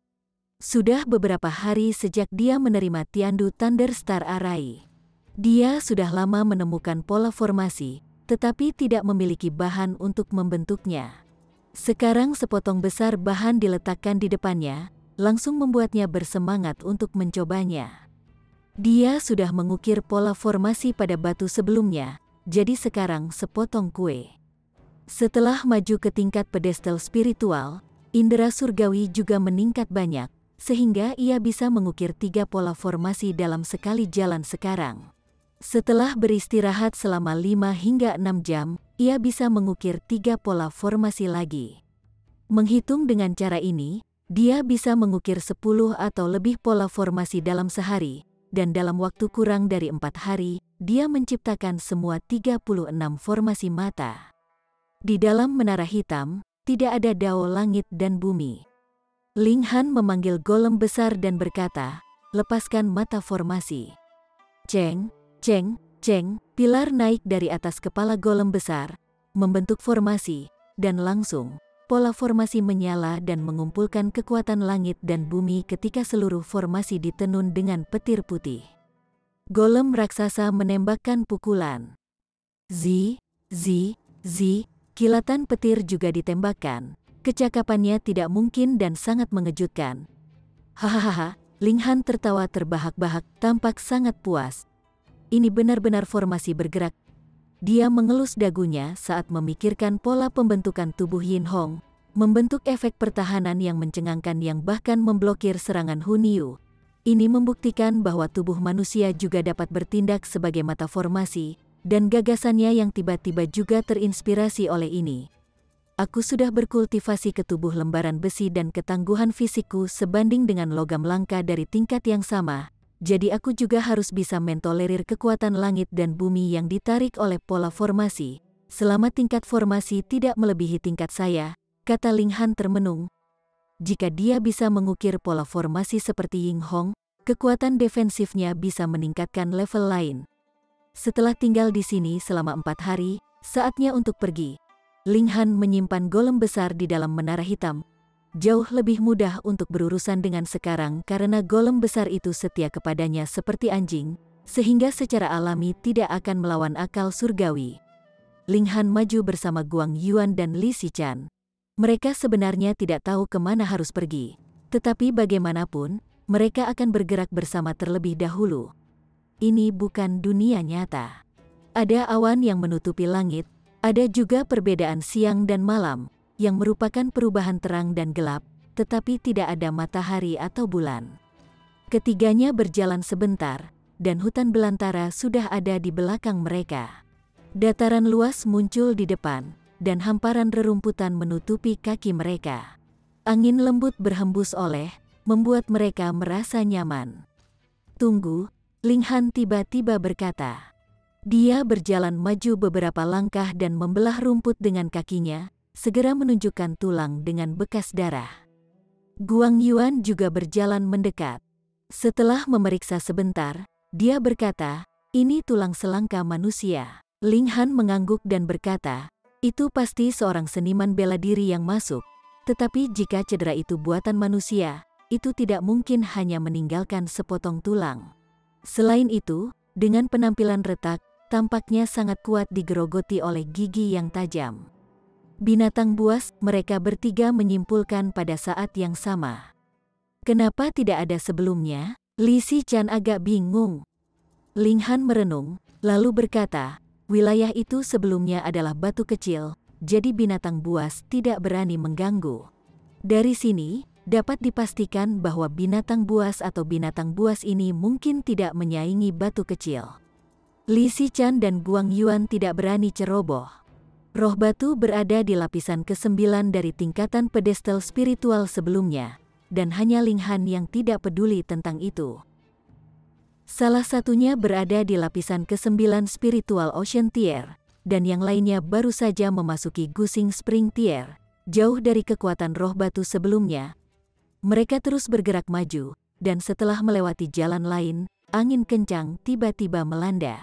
Sudah beberapa hari sejak dia menerima Tiandu Thunderstar Array. Dia sudah lama menemukan pola formasi, tetapi tidak memiliki bahan untuk membentuknya. Sekarang sepotong besar bahan diletakkan di depannya, langsung membuatnya bersemangat untuk mencobanya. Dia sudah mengukir pola formasi pada batu sebelumnya, jadi sekarang sepotong kue. Setelah maju ke tingkat pedestal spiritual, indera surgawi juga meningkat banyak, sehingga ia bisa mengukir 3 pola formasi dalam sekali jalan sekarang. Setelah beristirahat selama 5 hingga 6 jam, ia bisa mengukir 3 pola formasi lagi. Menghitung dengan cara ini, dia bisa mengukir 10 atau lebih pola formasi dalam sehari, dan dalam waktu kurang dari 4 hari, dia menciptakan semua 36 formasi mata. Di dalam menara hitam, tidak ada dao langit dan bumi. Ling Han memanggil golem besar dan berkata, lepaskan mata formasi. Ceng, ceng, ceng, pilar naik dari atas kepala golem besar, membentuk formasi, dan langsung, pola formasi menyala dan mengumpulkan kekuatan langit dan bumi ketika seluruh formasi ditenun dengan petir putih. Golem raksasa menembakkan pukulan. Zi, zi, zi, kilatan petir juga ditembakkan. Kecakapannya tidak mungkin dan sangat mengejutkan. Hahaha, Ling Han tertawa terbahak-bahak, tampak sangat puas. Ini benar-benar formasi bergerak. Dia mengelus dagunya saat memikirkan pola pembentukan tubuh Yin Hong, membentuk efek pertahanan yang mencengangkan yang bahkan memblokir serangan Hu Niu. Ini membuktikan bahwa tubuh manusia juga dapat bertindak sebagai mata formasi, dan gagasannya yang tiba-tiba juga terinspirasi oleh ini. Aku sudah berkultivasi ke tubuh lembaran besi dan ketangguhan fisikku sebanding dengan logam langka dari tingkat yang sama, jadi aku juga harus bisa mentolerir kekuatan langit dan bumi yang ditarik oleh pola formasi, selama tingkat formasi tidak melebihi tingkat saya, kata Ling Han termenung. Jika dia bisa mengukir pola formasi seperti Ying Hong, kekuatan defensifnya bisa meningkatkan level lain. Setelah tinggal di sini selama 4 hari, saatnya untuk pergi. Ling Han menyimpan golem besar di dalam menara hitam. Jauh lebih mudah untuk berurusan dengan sekarang karena golem besar itu setia kepadanya seperti anjing, sehingga secara alami tidak akan melawan akal surgawi. Ling Han maju bersama Guang Yuan dan Li Xichan. Mereka sebenarnya tidak tahu kemana harus pergi, tetapi bagaimanapun, mereka akan bergerak bersama terlebih dahulu. Ini bukan dunia nyata. Ada awan yang menutupi langit. Ada juga perbedaan siang dan malam, yang merupakan perubahan terang dan gelap, tetapi tidak ada matahari atau bulan. Ketiganya berjalan sebentar, dan hutan belantara sudah ada di belakang mereka. Dataran luas muncul di depan, dan hamparan rerumputan menutupi kaki mereka. Angin lembut berhembus membuat mereka merasa nyaman. Tunggu, Ling Han tiba-tiba berkata. Dia berjalan maju beberapa langkah dan membelah rumput dengan kakinya, segera menunjukkan tulang dengan bekas darah. Guang Yuan juga berjalan mendekat. Setelah memeriksa sebentar, dia berkata, ini tulang selangka manusia. Ling Han mengangguk dan berkata, itu pasti seorang seniman bela diri yang masuk, tetapi jika cedera itu buatan manusia, itu tidak mungkin hanya meninggalkan sepotong tulang. Selain itu, dengan penampilan retak, tampaknya sangat kuat digerogoti oleh gigi yang tajam. Binatang buas, mereka bertiga menyimpulkan pada saat yang sama. Kenapa tidak ada sebelumnya? Li Xichan agak bingung. Ling Han merenung, lalu berkata, wilayah itu sebelumnya adalah batu kecil, jadi binatang buas tidak berani mengganggu. Dari sini, dapat dipastikan bahwa binatang buas atau binatang buas ini mungkin tidak menyaingi batu kecil. Li Xichan dan Guang Yuan tidak berani ceroboh. Roh batu berada di lapisan ke-9 dari tingkatan pedestal spiritual sebelumnya, dan hanya Ling Han yang tidak peduli tentang itu. Salah satunya berada di lapisan ke-9 spiritual Ocean Tier, dan yang lainnya baru saja memasuki Gusing Spring Tier, jauh dari kekuatan roh batu sebelumnya. Mereka terus bergerak maju, dan setelah melewati jalan lain, angin kencang tiba-tiba melanda.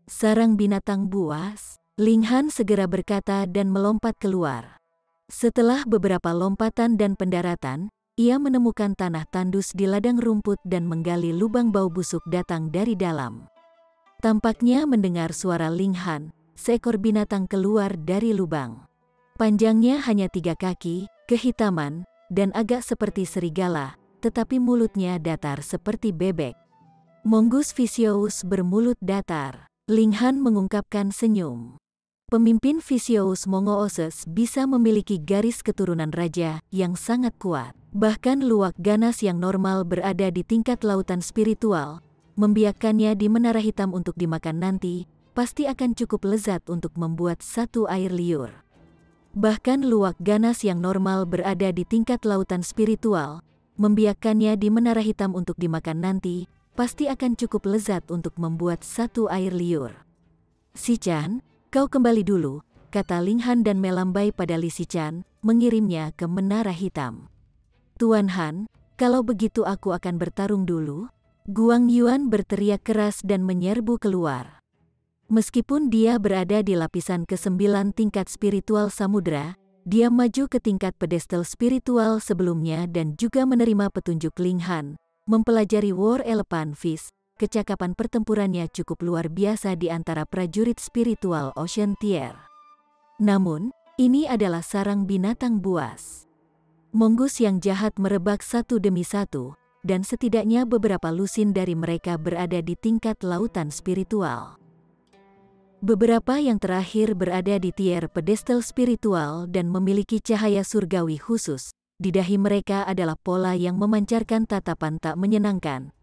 Sarang binatang buas, Ling Han segera berkata dan melompat keluar. Setelah beberapa lompatan dan pendaratan, ia menemukan tanah tandus di ladang rumput dan menggali lubang bau busuk datang dari dalam. Tampaknya mendengar suara Ling Han, seekor binatang keluar dari lubang. Panjangnya hanya 3 kaki, kehitaman, dan agak seperti serigala, tetapi mulutnya datar seperti bebek. Mongoose vicious bermulut datar. Ling Han mengungkapkan senyum. Pemimpin vicious Mongooses bisa memiliki garis keturunan raja yang sangat kuat. Bahkan luwak ganas yang normal berada di tingkat lautan spiritual, membiarkannya di menara hitam untuk dimakan nanti, pasti akan cukup lezat untuk membuat satu air liur. Bahkan luwak ganas yang normal berada di tingkat lautan spiritual, membiarkannya di menara hitam untuk dimakan nanti, pasti akan cukup lezat untuk membuat satu air liur. Xichan, kau kembali dulu, kata Ling Han dan melambai pada Li Xichan, mengirimnya ke menara hitam. Tuan Han, kalau begitu aku akan bertarung dulu. Guang Yuan berteriak keras dan menyerbu keluar. Meskipun dia berada di lapisan ke-9 tingkat spiritual samudra, dia maju ke tingkat pedestal spiritual sebelumnya dan juga menerima petunjuk Ling Han. Mempelajari War Elephant Fish, kecakapan pertempurannya cukup luar biasa di antara prajurit spiritual Ocean Tier. Namun, ini adalah sarang binatang buas. Mongoose yang jahat merebak satu demi satu, dan setidaknya beberapa lusin dari mereka berada di tingkat lautan spiritual. Beberapa yang terakhir berada di tier pedestal spiritual dan memiliki cahaya surgawi khusus, di dahi mereka adalah pola yang memancarkan tatapan tak menyenangkan.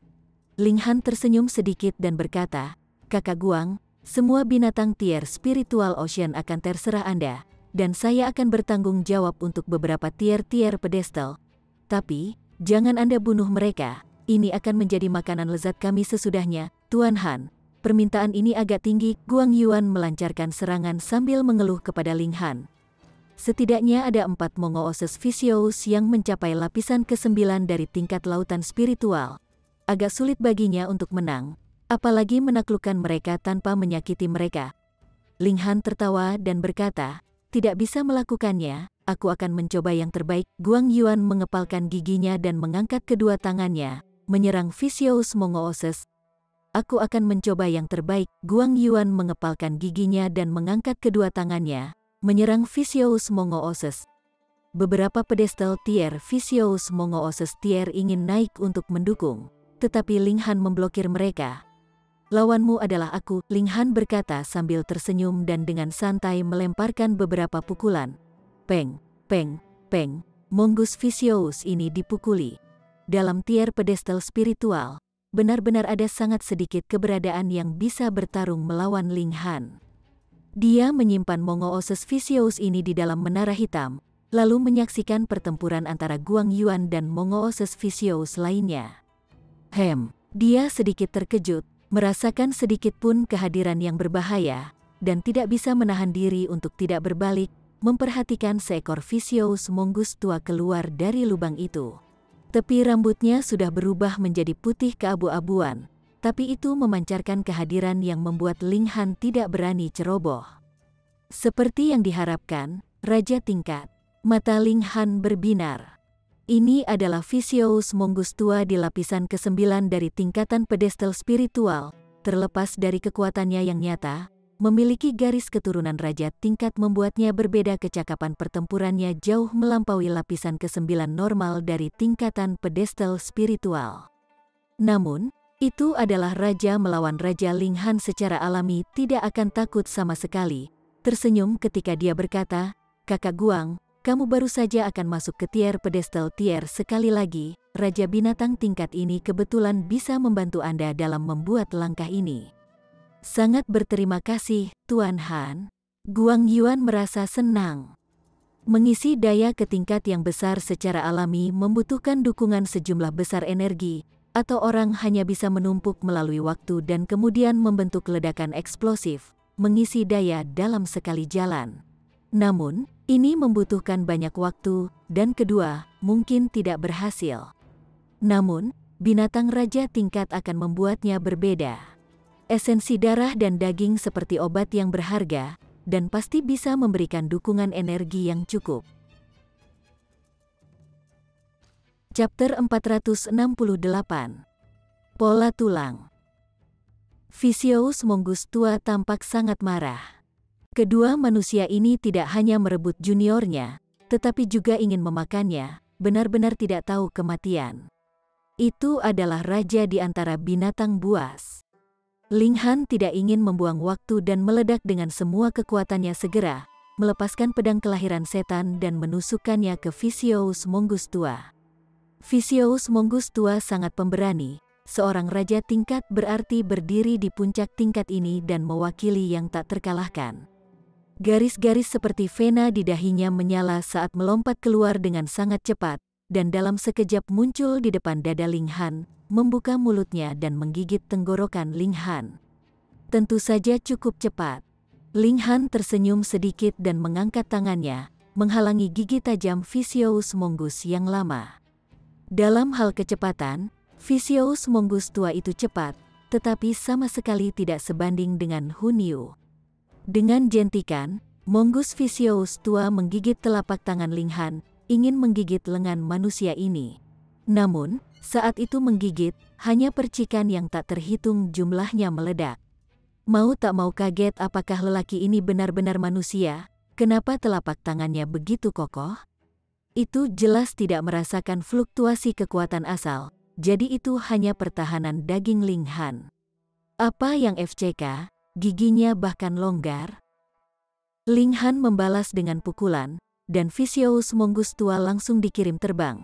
Ling Han tersenyum sedikit dan berkata, "Kakak Guang, semua binatang tier spiritual ocean akan terserah Anda, dan saya akan bertanggung jawab untuk beberapa tier-tier pedestal. Tapi, jangan Anda bunuh mereka, ini akan menjadi makanan lezat kami sesudahnya, Tuan Han." Permintaan ini agak tinggi, Guang Yuan melancarkan serangan sambil mengeluh kepada Ling Han. Setidaknya ada 4 Mongooses Vicious yang mencapai lapisan ke-9 dari tingkat lautan spiritual. Agak sulit baginya untuk menang, apalagi menaklukkan mereka tanpa menyakiti mereka. Ling Han tertawa dan berkata, "Tidak bisa melakukannya, aku akan mencoba yang terbaik." Guang Yuan mengepalkan giginya dan mengangkat kedua tangannya, menyerang Vicious Mongooses. "Aku akan mencoba yang terbaik." Guang Yuan mengepalkan giginya dan mengangkat kedua tangannya, menyerang Vicious Mongooses. Beberapa pedestal tier Vicious Mongooses tier ingin naik untuk mendukung, tetapi Ling Han memblokir mereka. "Lawanmu adalah aku," Ling Han berkata sambil tersenyum dan dengan santai melemparkan beberapa pukulan. Peng, peng, peng, Mongoose Vicious ini dipukuli. Dalam tier pedestal spiritual, benar-benar ada sangat sedikit keberadaan yang bisa bertarung melawan Ling Han. Dia menyimpan Mongooses Vicious ini di dalam menara hitam, lalu menyaksikan pertempuran antara Guang Yuan dan Mongooses Vicious lainnya. Dia sedikit terkejut, merasakan sedikit pun kehadiran yang berbahaya, dan tidak bisa menahan diri untuk tidak berbalik, memperhatikan seekor Vicious Mongoose tua keluar dari lubang itu. Tepi rambutnya sudah berubah menjadi putih keabu-abuan, tapi itu memancarkan kehadiran yang membuat Ling Han tidak berani ceroboh. Seperti yang diharapkan, Raja Tingkat. Mata Ling Han berbinar. Ini adalah Vicious Mongoose tua di lapisan ke-9 dari tingkatan pedestal spiritual. Terlepas dari kekuatannya yang nyata, memiliki garis keturunan Raja Tingkat membuatnya berbeda. Kecakapan pertempurannya jauh melampaui lapisan ke-9 normal dari tingkatan pedestal spiritual. Namun, itu adalah raja melawan raja. Ling Han secara alami tidak akan takut sama sekali. Tersenyum ketika dia berkata, "Kakak Guang, kamu baru saja akan masuk ke tier pedestal tier sekali lagi. Raja binatang tingkat ini kebetulan bisa membantu Anda dalam membuat langkah ini." "Sangat berterima kasih, Tuan Han." Guang Yuan merasa senang. Mengisi daya ke tingkat yang besar secara alami membutuhkan dukungan sejumlah besar energi, atau orang hanya bisa menumpuk melalui waktu dan kemudian membentuk ledakan eksplosif, mengisi daya dalam sekali jalan. Namun, ini membutuhkan banyak waktu, dan kedua, mungkin tidak berhasil. Namun, binatang Raja Tingkat akan membuatnya berbeda. Esensi darah dan daging seperti obat yang berharga, dan pasti bisa memberikan dukungan energi yang cukup. Chapter 468. Pola tulang. Vicious Mongoose tua tampak sangat marah. Kedua manusia ini tidak hanya merebut juniornya, tetapi juga ingin memakannya, benar-benar tidak tahu kematian. Itu adalah raja di antara binatang buas. Ling Han tidak ingin membuang waktu dan meledak dengan semua kekuatannya segera, melepaskan pedang kelahiran setan dan menusukkannya ke Vicious Mongoose tua. Vicious Mongoose tua sangat pemberani, seorang raja tingkat berarti berdiri di puncak tingkat ini dan mewakili yang tak terkalahkan. Garis-garis seperti vena di dahinya menyala saat melompat keluar dengan sangat cepat, dan dalam sekejap muncul di depan dada Ling Han, membuka mulutnya dan menggigit tenggorokan Ling Han. Tentu saja cukup cepat. Ling Han tersenyum sedikit dan mengangkat tangannya, menghalangi gigi tajam Vicious Mongoose yang lama. Dalam hal kecepatan, Vicious Mongoose tua itu cepat, tetapi sama sekali tidak sebanding dengan Hun Yu. Dengan jentikan, Mongoose Vicious tua menggigit telapak tangan Ling Han, ingin menggigit lengan manusia ini. Namun, saat itu menggigit, hanya percikan yang tak terhitung jumlahnya meledak. Mau tak mau kaget apakah lelaki ini benar-benar manusia, kenapa telapak tangannya begitu kokoh? Itu jelas tidak merasakan fluktuasi kekuatan asal, jadi itu hanya pertahanan daging Ling Han. Apa yang FCK, giginya bahkan longgar? Ling Han membalas dengan pukulan, dan Vicious Mongoose tua langsung dikirim terbang.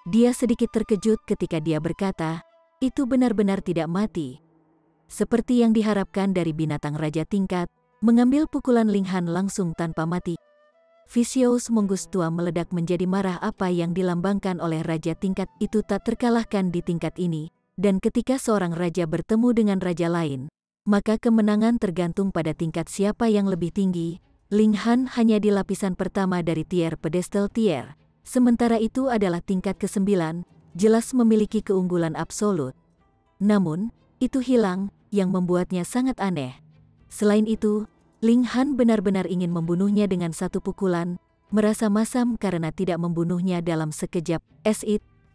Dia sedikit terkejut ketika dia berkata, itu benar-benar tidak mati. Seperti yang diharapkan dari binatang raja tingkat, mengambil pukulan Ling Han langsung tanpa mati. Vicious Mongoose tua meledak menjadi marah. Apa yang dilambangkan oleh raja tingkat itu tak terkalahkan di tingkat ini, dan ketika seorang raja bertemu dengan raja lain, maka kemenangan tergantung pada tingkat siapa yang lebih tinggi. Ling Han hanya di lapisan pertama dari tier pedestal tier, sementara itu adalah tingkat ke-9, jelas memiliki keunggulan absolut. Namun, itu hilang, yang membuatnya sangat aneh. Selain itu, Ling Han benar-benar ingin membunuhnya dengan satu pukulan, merasa masam karena tidak membunuhnya dalam sekejap.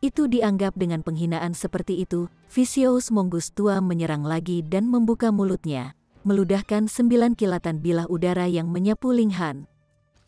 Itu dianggap dengan penghinaan seperti itu. Vicious Mongoose tua menyerang lagi dan membuka mulutnya, meludahkan 9 kilatan bilah udara yang menyapu Ling Han.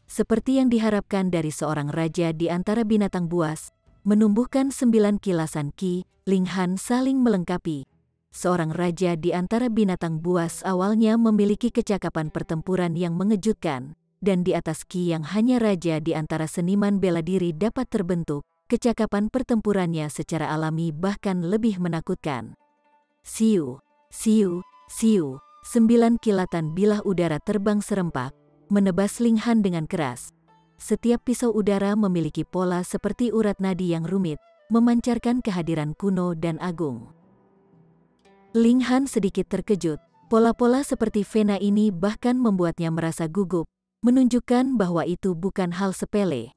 Seperti yang diharapkan dari seorang raja di antara binatang buas, menumbuhkan 9 kilasan ki, Ling Han saling melengkapi. Seorang raja di antara binatang buas awalnya memiliki kecakapan pertempuran yang mengejutkan, dan di atas ki yang hanya raja di antara seniman bela diri dapat terbentuk, kecakapan pertempurannya secara alami bahkan lebih menakutkan. Siu, siu, siu. 9 kilatan bilah udara terbang serempak, menebas Ling Han dengan keras. Setiap pisau udara memiliki pola seperti urat nadi yang rumit, memancarkan kehadiran kuno dan agung. Ling Han sedikit terkejut. Pola-pola seperti vena ini bahkan membuatnya merasa gugup, menunjukkan bahwa itu bukan hal sepele.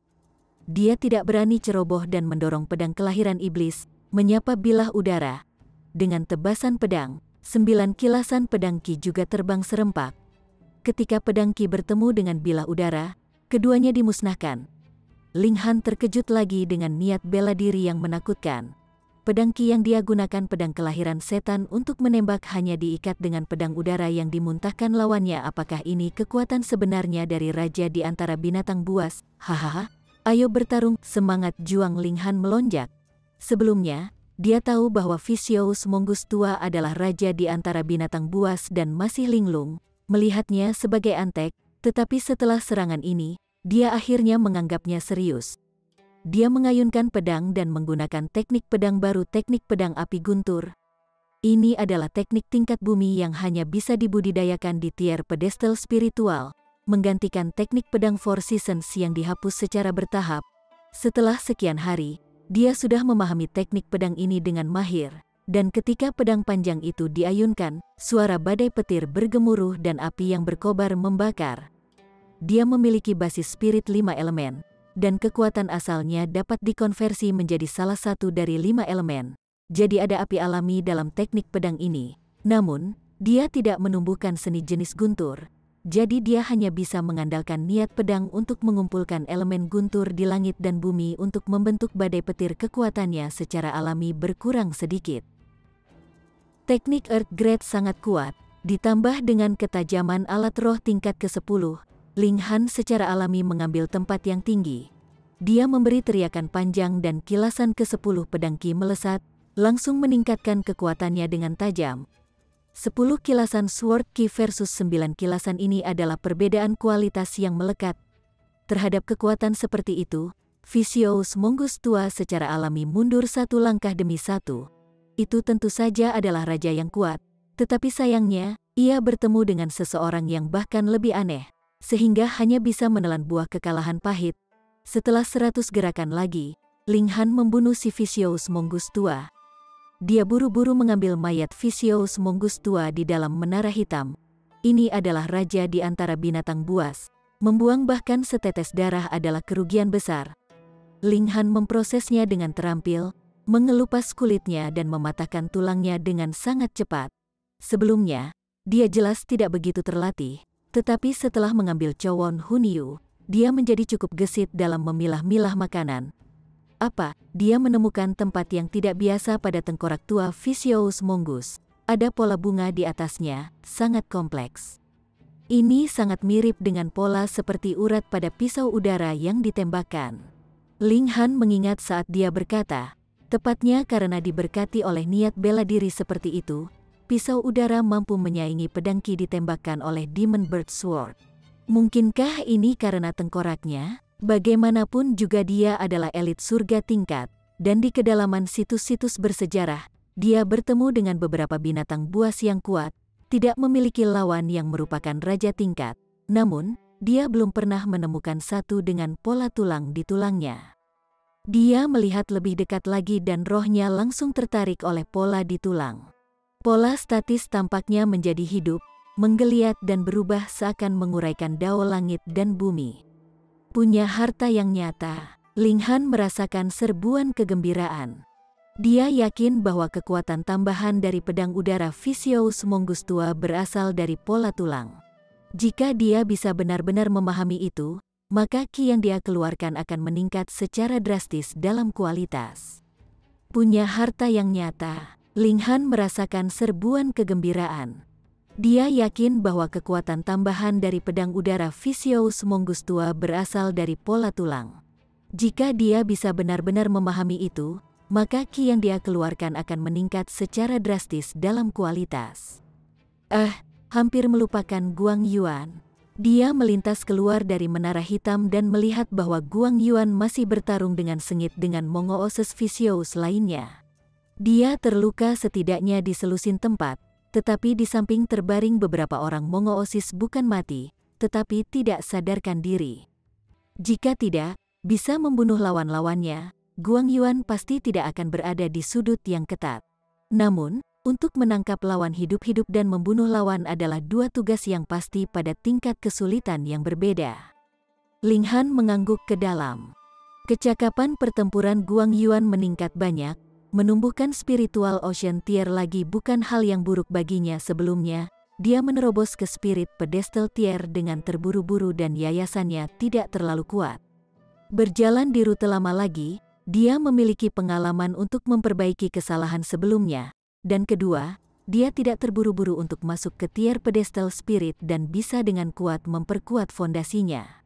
Dia tidak berani ceroboh dan mendorong pedang kelahiran iblis, menyapa bilah udara. Dengan tebasan pedang, 9 kilasan pedang ki juga terbang serempak. Ketika pedang ki bertemu dengan bilah udara, keduanya dimusnahkan. Ling Han terkejut lagi dengan niat bela diri yang menakutkan. Pedang ki yang dia gunakan pedang kelahiran setan untuk menembak hanya diikat dengan pedang udara yang dimuntahkan lawannya. Apakah ini kekuatan sebenarnya dari raja di antara binatang buas? Hahaha, ayo bertarung. Semangat juang Ling Han melonjak. Sebelumnya, dia tahu bahwa Vicious Mongoose tua adalah raja di antara binatang buas dan masih linglung, melihatnya sebagai antek, tetapi setelah serangan ini, dia akhirnya menganggapnya serius. Dia mengayunkan pedang dan menggunakan teknik pedang baru, teknik pedang api guntur. Ini adalah teknik tingkat bumi yang hanya bisa dibudidayakan di tier pedestal spiritual, menggantikan teknik pedang Four Seasons yang dihapus secara bertahap. Setelah sekian hari, dia sudah memahami teknik pedang ini dengan mahir, dan ketika pedang panjang itu diayunkan, suara badai petir bergemuruh dan api yang berkobar membakar. Dia memiliki basis spirit 5 elemen, dan kekuatan asalnya dapat dikonversi menjadi salah satu dari 5 elemen. Jadi ada api alami dalam teknik pedang ini. Namun, dia tidak menumbuhkan seni jenis guntur. Jadi dia hanya bisa mengandalkan niat pedang untuk mengumpulkan elemen guntur di langit dan bumi untuk membentuk badai petir. Kekuatannya secara alami berkurang sedikit. Teknik Earth Grade sangat kuat, ditambah dengan ketajaman alat roh tingkat ke-10, Ling Han secara alami mengambil tempat yang tinggi. Dia memberi teriakan panjang dan kilasan ke-10 pedang ki melesat, langsung meningkatkan kekuatannya dengan tajam. 10 kilasan Sword Ki versus 9 kilasan ini adalah perbedaan kualitas yang melekat. Terhadap kekuatan seperti itu, Vicious Mongoose tua secara alami mundur satu langkah demi satu. Itu tentu saja adalah raja yang kuat, tetapi sayangnya, ia bertemu dengan seseorang yang bahkan lebih aneh, sehingga hanya bisa menelan buah kekalahan pahit. Setelah 100 gerakan lagi, Ling Han membunuh si Vicious Mongoose tua. Dia buru-buru mengambil mayat Vicious Mongoose tua di dalam menara hitam. Ini adalah raja di antara binatang buas. Membuang bahkan setetes darah adalah kerugian besar. Ling Han memprosesnya dengan terampil, mengelupas kulitnya dan mematahkan tulangnya dengan sangat cepat. Sebelumnya, dia jelas tidak begitu terlatih, tetapi setelah mengambil Cowon Hunyu, dia menjadi cukup gesit dalam memilah-milah makanan. Apa? Dia menemukan tempat yang tidak biasa pada tengkorak tua Vicious Mongoose. Ada pola bunga di atasnya, sangat kompleks. Ini sangat mirip dengan pola seperti urat pada pisau udara yang ditembakkan. Ling Han mengingat saat dia berkata, tepatnya karena diberkati oleh niat bela diri seperti itu, pisau udara mampu menyaingi pedang ki ditembakkan oleh Demon Bird Sword. Mungkinkah ini karena tengkoraknya? Bagaimanapun juga dia adalah elit surga tingkat, dan di kedalaman situs-situs bersejarah, dia bertemu dengan beberapa binatang buas yang kuat, tidak memiliki lawan yang merupakan raja tingkat, namun, dia belum pernah menemukan satu dengan pola tulang di tulangnya. Dia melihat lebih dekat lagi dan rohnya langsung tertarik oleh pola di tulang. Pola statis tampaknya menjadi hidup, menggeliat dan berubah seakan menguraikan dao langit dan bumi. Punya harta yang nyata, Ling Han merasakan serbuan kegembiraan. Dia yakin bahwa kekuatan tambahan dari pedang udara Vicious Mongoose tua berasal dari pola tulang. Jika dia bisa benar-benar memahami itu, maka ki yang dia keluarkan akan meningkat secara drastis dalam kualitas. Punya harta yang nyata, Ling Han merasakan serbuan kegembiraan. Dia yakin bahwa kekuatan tambahan dari pedang udara Vicious Mongoose tua berasal dari pola tulang. Jika dia bisa benar-benar memahami itu, maka ki yang dia keluarkan akan meningkat secara drastis dalam kualitas. Hampir melupakan Guang Yuan. Dia melintas keluar dari menara hitam dan melihat bahwa Guang Yuan masih bertarung dengan sengit dengan Mongooses Vicious lainnya. Dia terluka setidaknya di selusin tempat, tetapi di samping terbaring beberapa orang Mongooses bukan mati, tetapi tidak sadarkan diri. Jika tidak bisa membunuh lawan-lawannya, Guang Yuan pasti tidak akan berada di sudut yang ketat. Namun, untuk menangkap lawan hidup-hidup dan membunuh lawan adalah dua tugas yang pasti pada tingkat kesulitan yang berbeda. Ling Han mengangguk ke dalam. Kecakapan pertempuran Guang Yuan meningkat banyak, menumbuhkan spiritual ocean tier lagi bukan hal yang buruk baginya sebelumnya. Dia menerobos ke spirit pedestal tier dengan terburu-buru dan yayasannya tidak terlalu kuat. Berjalan di rute lama lagi, dia memiliki pengalaman untuk memperbaiki kesalahan sebelumnya. Dan kedua, dia tidak terburu-buru untuk masuk ke tier pedestal spirit dan bisa dengan kuat memperkuat fondasinya.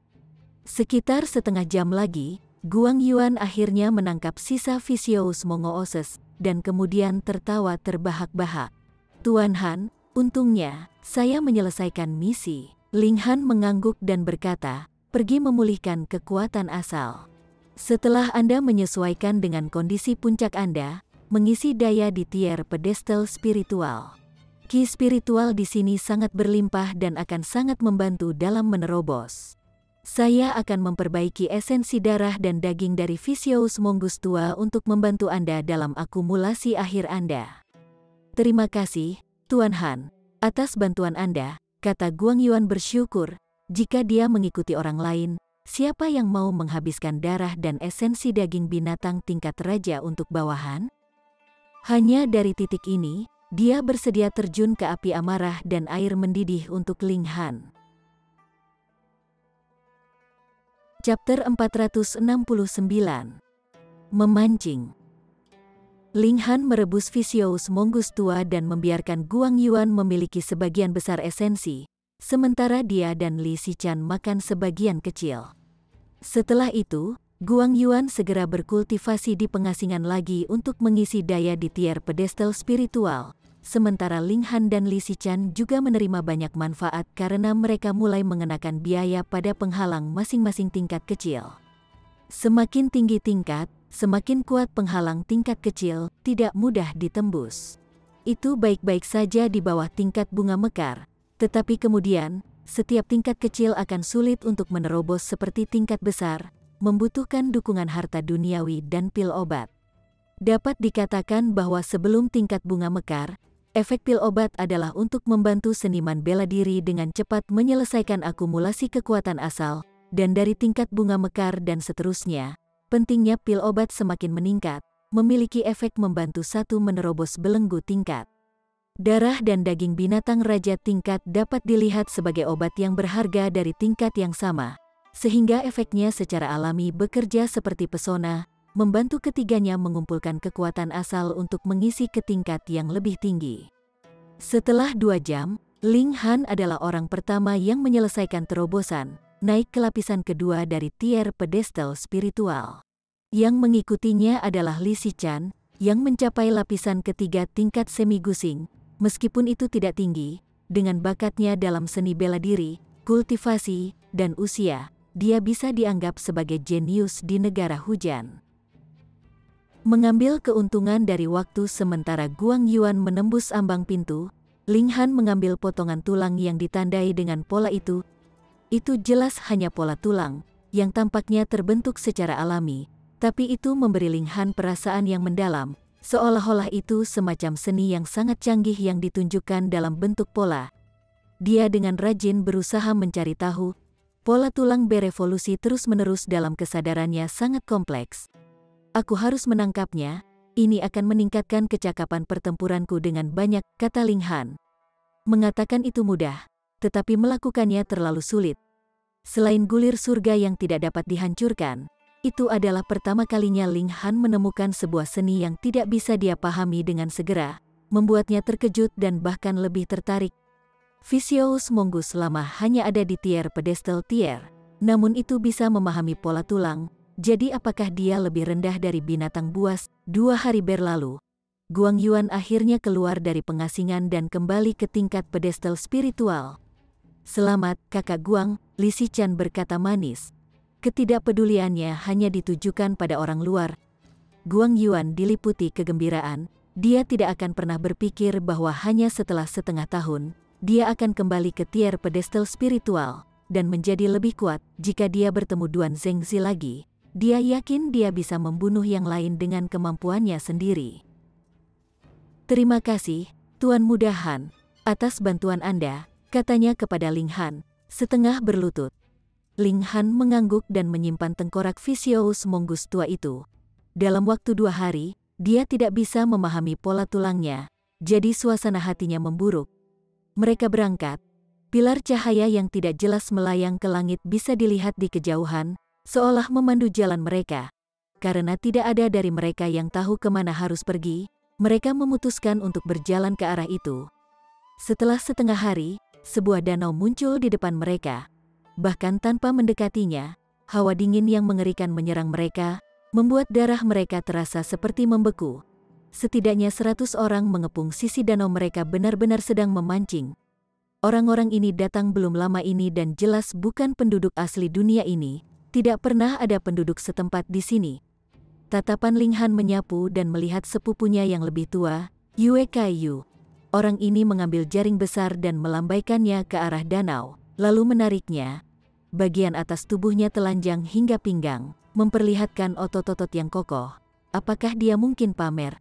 Sekitar setengah jam lagi, Guang Yuan akhirnya menangkap sisa Vicious Mongooses dan kemudian tertawa terbahak-bahak. Tuan Han, untungnya, saya menyelesaikan misi. Ling Han mengangguk dan berkata, pergi memulihkan kekuatan asal. Setelah Anda menyesuaikan dengan kondisi puncak Anda, mengisi daya di tier pedestal spiritual. Ki spiritual di sini sangat berlimpah dan akan sangat membantu dalam menerobos. Saya akan memperbaiki esensi darah dan daging dari Vicious Mongoose tua untuk membantu Anda dalam akumulasi akhir Anda. Terima kasih, Tuan Han, atas bantuan Anda, kata Guang Yuan bersyukur. Jika dia mengikuti orang lain, siapa yang mau menghabiskan darah dan esensi daging binatang tingkat raja untuk bawahan? Hanya dari titik ini, dia bersedia terjun ke api amarah dan air mendidih untuk Ling Han. Chapter 469. Memancing. Ling Han merebus Vicious Mongoose tua dan membiarkan Guang Yuan memiliki sebagian besar esensi, sementara dia dan Li Xichan makan sebagian kecil. Setelah itu, Guang Yuan segera berkultivasi di pengasingan lagi untuk mengisi daya di tier pedestal spiritual, sementara Ling Han dan Li Xichan juga menerima banyak manfaat karena mereka mulai mengenakan biaya pada penghalang masing-masing tingkat kecil. Semakin tinggi tingkat, semakin kuat penghalang tingkat kecil, tidak mudah ditembus. Itu baik-baik saja di bawah tingkat bunga mekar, tetapi kemudian, setiap tingkat kecil akan sulit untuk menerobos seperti tingkat besar, membutuhkan dukungan harta duniawi dan pil obat. Dapat dikatakan bahwa sebelum tingkat bunga mekar, efek pil obat adalah untuk membantu seniman bela diri dengan cepat menyelesaikan akumulasi kekuatan asal, dan dari tingkat bunga mekar dan seterusnya, pentingnya pil obat semakin meningkat, memiliki efek membantu satu menerobos belenggu tingkat. Darah dan daging binatang raja tingkat dapat dilihat sebagai obat yang berharga dari tingkat yang sama, sehingga efeknya secara alami bekerja seperti pesona, membantu ketiganya mengumpulkan kekuatan asal untuk mengisi ke tingkat yang lebih tinggi. Setelah 2 jam, Ling Han adalah orang pertama yang menyelesaikan terobosan, naik ke lapisan kedua dari tier pedestal spiritual. Yang mengikutinya adalah Li Xichan, yang mencapai lapisan ketiga tingkat semi-gusing, meskipun itu tidak tinggi, dengan bakatnya dalam seni bela diri, kultivasi, dan usia. dia bisa dianggap sebagai jenius di negara hujan. Mengambil keuntungan dari waktu sementara Guang Yuan menembus ambang pintu, Ling Han mengambil potongan tulang yang ditandai dengan pola itu. Itu jelas hanya pola tulang, yang tampaknya terbentuk secara alami, tapi itu memberi Ling Han perasaan yang mendalam, seolah-olah itu semacam seni yang sangat canggih yang ditunjukkan dalam bentuk pola. Dia dengan rajin berusaha mencari tahu, pola tulang berevolusi terus-menerus dalam kesadarannya sangat kompleks. Aku harus menangkapnya, ini akan meningkatkan kecakapan pertempuranku dengan banyak, kata Ling Han. Mengatakan itu mudah, tetapi melakukannya terlalu sulit. Selain gulir surga yang tidak dapat dihancurkan, itu adalah pertama kalinya Ling Han menemukan sebuah seni yang tidak bisa dia pahami dengan segera, membuatnya terkejut dan bahkan lebih tertarik. Vicious Mongoose lama hanya ada di tier pedestal tier, namun itu bisa memahami pola tulang, jadi apakah dia lebih rendah dari binatang buas? 2 hari berlalu, Guang Yuan akhirnya keluar dari pengasingan dan kembali ke tingkat pedestal spiritual. Selamat, kakak Guang, Li Xichan berkata manis. Ketidakpeduliannya hanya ditujukan pada orang luar. Guang Yuan diliputi kegembiraan, dia tidak akan pernah berpikir bahwa hanya setelah setengah tahun, dia akan kembali ke tier pedestal spiritual, dan menjadi lebih kuat jika dia bertemu Duan Zhengzi lagi. Dia yakin dia bisa membunuh yang lain dengan kemampuannya sendiri. Terima kasih, Tuan Muda Han, atas bantuan Anda, katanya kepada Ling Han, setengah berlutut. Ling Han mengangguk dan menyimpan tengkorak Vicious Mongoose tua itu. Dalam waktu 2 hari, dia tidak bisa memahami pola tulangnya, jadi suasana hatinya memburuk. Mereka berangkat. Pilar cahaya yang tidak jelas melayang ke langit bisa dilihat di kejauhan, seolah memandu jalan mereka. Karena tidak ada dari mereka yang tahu kemana harus pergi, mereka memutuskan untuk berjalan ke arah itu. Setelah setengah hari, sebuah danau muncul di depan mereka. Bahkan tanpa mendekatinya, hawa dingin yang mengerikan menyerang mereka, membuat darah mereka terasa seperti membeku. Setidaknya 100 orang mengepung sisi danau, mereka benar-benar sedang memancing. Orang-orang ini datang belum lama ini dan jelas bukan penduduk asli dunia ini, tidak pernah ada penduduk setempat di sini. Tatapan Ling Han menyapu dan melihat sepupunya yang lebih tua, Yue Kaiyu. Orang ini mengambil jaring besar dan melambaikannya ke arah danau, lalu menariknya. Bagian atas tubuhnya telanjang hingga pinggang, memperlihatkan otot-otot yang kokoh. Apakah dia mungkin pamer?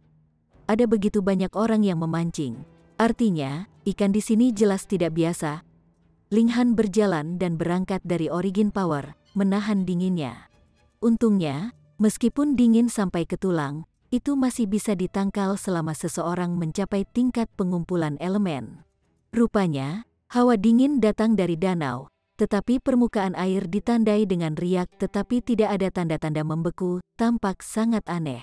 Ada begitu banyak orang yang memancing. Artinya, ikan di sini jelas tidak biasa. Ling Han berjalan dan berangkat dari Origin Power, menahan dinginnya. Untungnya, meskipun dingin sampai ke tulang, itu masih bisa ditangkal selama seseorang mencapai tingkat pengumpulan elemen. Rupanya, hawa dingin datang dari danau, tetapi permukaan air ditandai dengan riak tetapi tidak ada tanda-tanda membeku, tampak sangat aneh.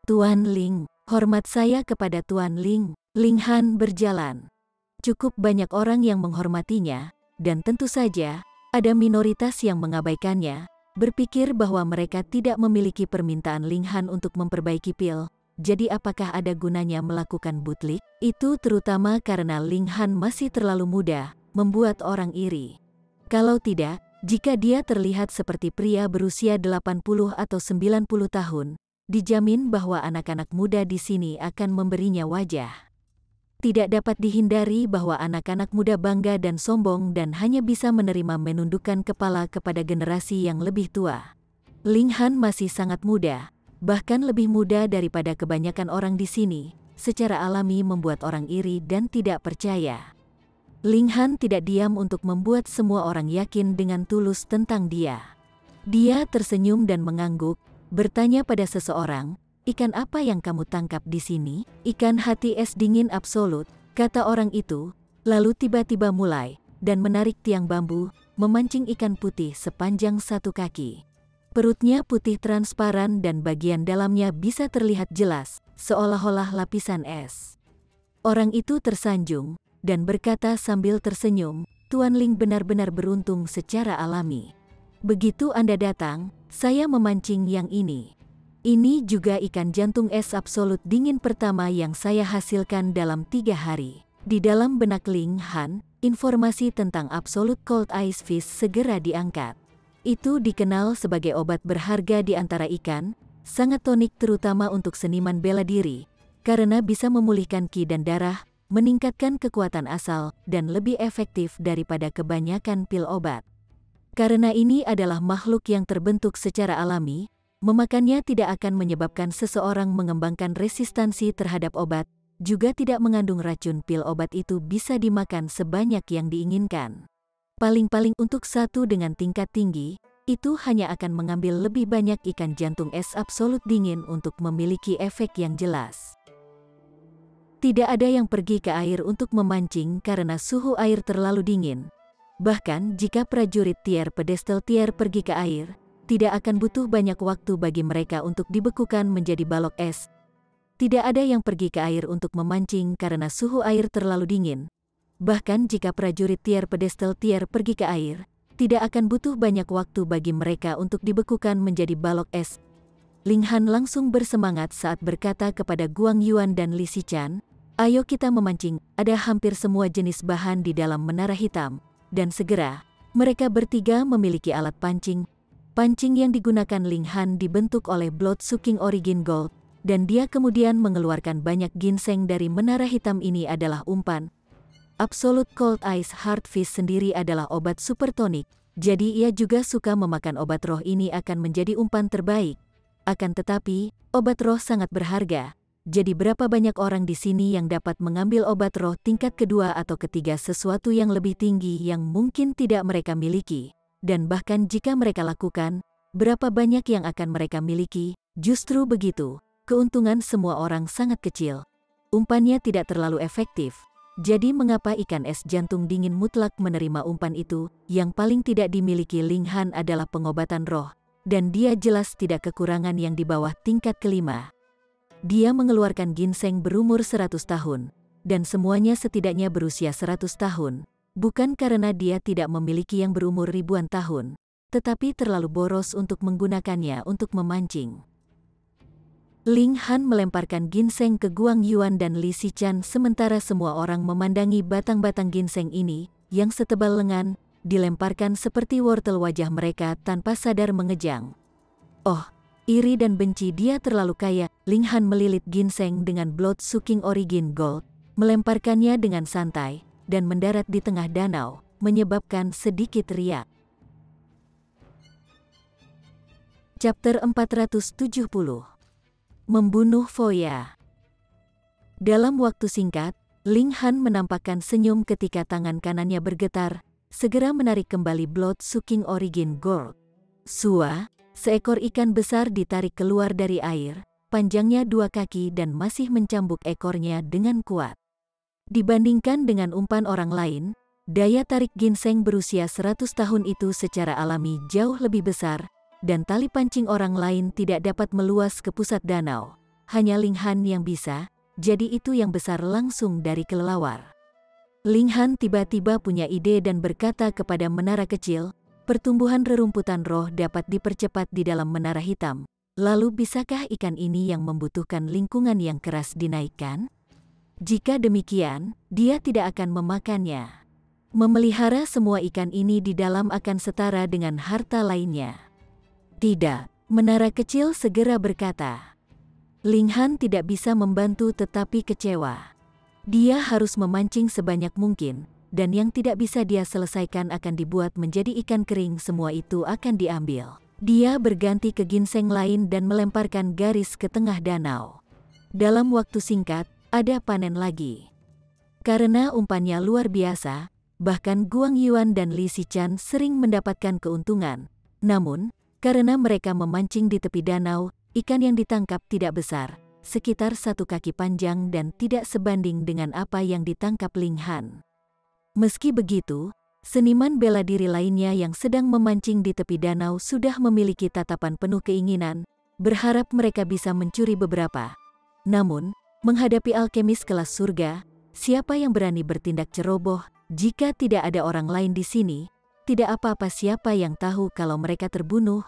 Tuan Ling, hormat saya kepada Tuan Ling. Ling Han berjalan. Cukup banyak orang yang menghormatinya, dan tentu saja, ada minoritas yang mengabaikannya, berpikir bahwa mereka tidak memiliki permintaan Ling Han untuk memperbaiki pil. Jadi apakah ada gunanya melakukan bootleg? Itu terutama karena Ling Han masih terlalu muda, membuat orang iri. Kalau tidak, jika dia terlihat seperti pria berusia 80 atau 90 tahun, dijamin bahwa anak-anak muda di sini akan memberinya wajah. Tidak dapat dihindari bahwa anak-anak muda bangga dan sombong dan hanya bisa menerima menundukkan kepala kepada generasi yang lebih tua. Ling Han masih sangat muda, bahkan lebih muda daripada kebanyakan orang di sini, secara alami membuat orang iri dan tidak percaya. Ling Han tidak diam untuk membuat semua orang yakin dengan tulus tentang dia. Dia tersenyum dan mengangguk, bertanya pada seseorang, "Ikan apa yang kamu tangkap di sini?" "Ikan hati es dingin absolut," kata orang itu, lalu tiba-tiba mulai, dan menarik tiang bambu, memancing ikan putih sepanjang 1 kaki. Perutnya putih transparan dan bagian dalamnya bisa terlihat jelas, seolah-olah lapisan es. Orang itu tersanjung, dan berkata sambil tersenyum, "Tuan Ling benar-benar beruntung secara alami. Begitu Anda datang, saya memancing yang ini. Ini juga ikan jantung es absolut dingin pertama yang saya hasilkan dalam 3 hari. Di dalam benak Ling Han, informasi tentang Absolute Cold Ice Fish segera diangkat. Itu dikenal sebagai obat berharga di antara ikan, sangat tonik terutama untuk seniman bela diri, karena bisa memulihkan ki dan darah, meningkatkan kekuatan asal, dan lebih efektif daripada kebanyakan pil obat. Karena ini adalah makhluk yang terbentuk secara alami, memakannya tidak akan menyebabkan seseorang mengembangkan resistansi terhadap obat, juga tidak mengandung racun. Pil obat itu bisa dimakan sebanyak yang diinginkan. Paling-paling untuk satu dengan tingkat tinggi, itu hanya akan mengambil lebih banyak ikan jantung es absolut dingin untuk memiliki efek yang jelas. Tidak ada yang pergi ke air untuk memancing karena suhu air terlalu dingin. Bahkan jika prajurit tier pedestal tier pergi ke air, tidak akan butuh banyak waktu bagi mereka untuk dibekukan menjadi balok es. Tidak ada yang pergi ke air untuk memancing karena suhu air terlalu dingin. Bahkan jika prajurit tier pedestal tier pergi ke air, tidak akan butuh banyak waktu bagi mereka untuk dibekukan menjadi balok es. Ling Han langsung bersemangat saat berkata kepada Guang Yuan dan Li Xichan, "Ayo kita memancing." Ada hampir semua jenis bahan di dalam menara hitam, dan segera, mereka bertiga memiliki alat pancing. Pancing yang digunakan Ling Han dibentuk oleh Blood Sucking Origin Gold, dan dia kemudian mengeluarkan banyak ginseng dari menara hitam. Ini adalah umpan. Absolute Cold Ice Hard Fish sendiri adalah obat super tonik, jadi ia juga suka memakan obat roh. Ini akan menjadi umpan terbaik. Akan tetapi, obat roh sangat berharga. Jadi berapa banyak orang di sini yang dapat mengambil obat roh tingkat kedua atau ketiga, sesuatu yang lebih tinggi yang mungkin tidak mereka miliki. Dan bahkan jika mereka lakukan, berapa banyak yang akan mereka miliki? Justru begitu, keuntungan semua orang sangat kecil. Umpannya tidak terlalu efektif. Jadi mengapa ikan es jantung dingin mutlak menerima umpan itu? Yang paling tidak dimiliki Ling Han adalah pengobatan roh, dan dia jelas tidak kekurangan yang di bawah tingkat kelima. Dia mengeluarkan ginseng berumur 100 tahun, dan semuanya setidaknya berusia 100 tahun, bukan karena dia tidak memiliki yang berumur ribuan tahun, tetapi terlalu boros untuk menggunakannya untuk memancing. Ling Han melemparkan ginseng ke Guang Yuan dan Li Xichan sementara semua orang memandangi batang-batang ginseng ini, yang setebal lengan, dilemparkan seperti wortel. Wajah mereka tanpa sadar mengejang. Oh, iri dan benci. Dia terlalu kaya. Ling Han melilit ginseng dengan Blood Sucking Origin Gold, melemparkannya dengan santai, dan mendarat di tengah danau, menyebabkan sedikit riak. Chapter 470. Membunuh Foya. Dalam waktu singkat, Ling Han menampakkan senyum ketika tangan kanannya bergetar, segera menarik kembali Blood Sucking Origin Gold. Sua, seekor ikan besar ditarik keluar dari air, panjangnya 2 kaki dan masih mencambuk ekornya dengan kuat. Dibandingkan dengan umpan orang lain, daya tarik ginseng berusia 100 tahun itu secara alami jauh lebih besar, dan tali pancing orang lain tidak dapat meluas ke pusat danau. Hanya Ling Han yang bisa, jadi itu yang besar langsung dari kelelawar. Ling Han tiba-tiba punya ide dan berkata kepada menara kecil, pertumbuhan rerumputan roh dapat dipercepat di dalam menara hitam. Lalu bisakah ikan ini yang membutuhkan lingkungan yang keras dinaikkan? Jika demikian, dia tidak akan memakannya. Memelihara semua ikan ini di dalam akan setara dengan harta lainnya. Tidak, menara kecil segera berkata. Ling Han tidak bisa membantu tetapi kecewa. Dia harus memancing sebanyak mungkin, dan yang tidak bisa dia selesaikan akan dibuat menjadi ikan kering. Semua itu akan diambil. Dia berganti ke ginseng lain dan melemparkan garis ke tengah danau. Dalam waktu singkat, ada panen lagi. Karena umpannya luar biasa, bahkan Guang Yuan dan Li Xichan sering mendapatkan keuntungan. Namun, karena mereka memancing di tepi danau, ikan yang ditangkap tidak besar, sekitar 1 kaki panjang dan tidak sebanding dengan apa yang ditangkap Ling Han. Meski begitu, seniman bela diri lainnya yang sedang memancing di tepi danau sudah memiliki tatapan penuh keinginan, berharap mereka bisa mencuri beberapa. Namun, menghadapi alkemis kelas surga, siapa yang berani bertindak ceroboh? Jika tidak ada orang lain di sini, tidak apa-apa. Siapa yang tahu kalau mereka terbunuh?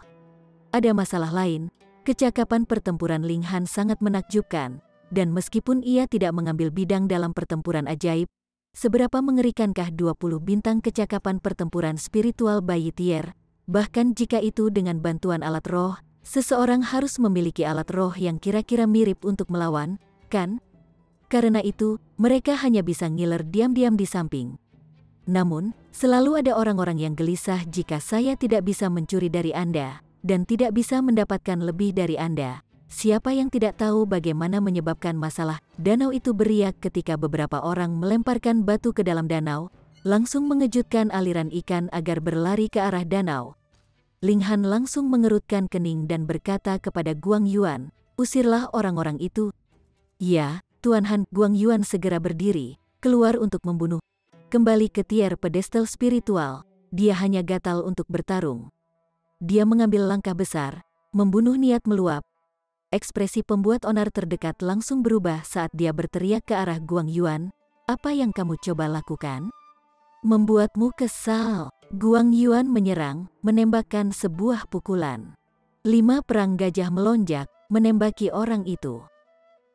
Ada masalah lain. Kecakapan pertempuran Ling Han sangat menakjubkan, dan meskipun ia tidak mengambil bidang dalam pertempuran ajaib, seberapa mengerikankah 20 bintang kecakapan pertempuran spiritual bayi tier bahkan jika itu dengan bantuan alat roh, seseorang harus memiliki alat roh yang kira-kira mirip untuk melawan, kan? Karena itu, mereka hanya bisa ngiler diam-diam di samping. Namun, selalu ada orang-orang yang gelisah jika saya tidak bisa mencuri dari Anda, dan tidak bisa mendapatkan lebih dari Anda. Siapa yang tidak tahu bagaimana menyebabkan masalah? Danau itu beriak ketika beberapa orang melemparkan batu ke dalam danau, langsung mengejutkan aliran ikan agar berlari ke arah danau. Ling Han langsung mengerutkan kening dan berkata kepada Guang Yuan, "Usirlah orang-orang itu." "Ya, Tuan Han." Guang Yuan segera berdiri, keluar untuk membunuh. Kembali ke tier pedestal spiritual, dia hanya gatal untuk bertarung. Dia mengambil langkah besar, membunuh niat meluap. Ekspresi pembuat onar terdekat langsung berubah saat dia berteriak ke arah Guang Yuan, "Apa yang kamu coba lakukan? Membuatmu kesal." Guang Yuan menyerang, menembakkan sebuah pukulan. 5 perang gajah melonjak, menembaki orang itu.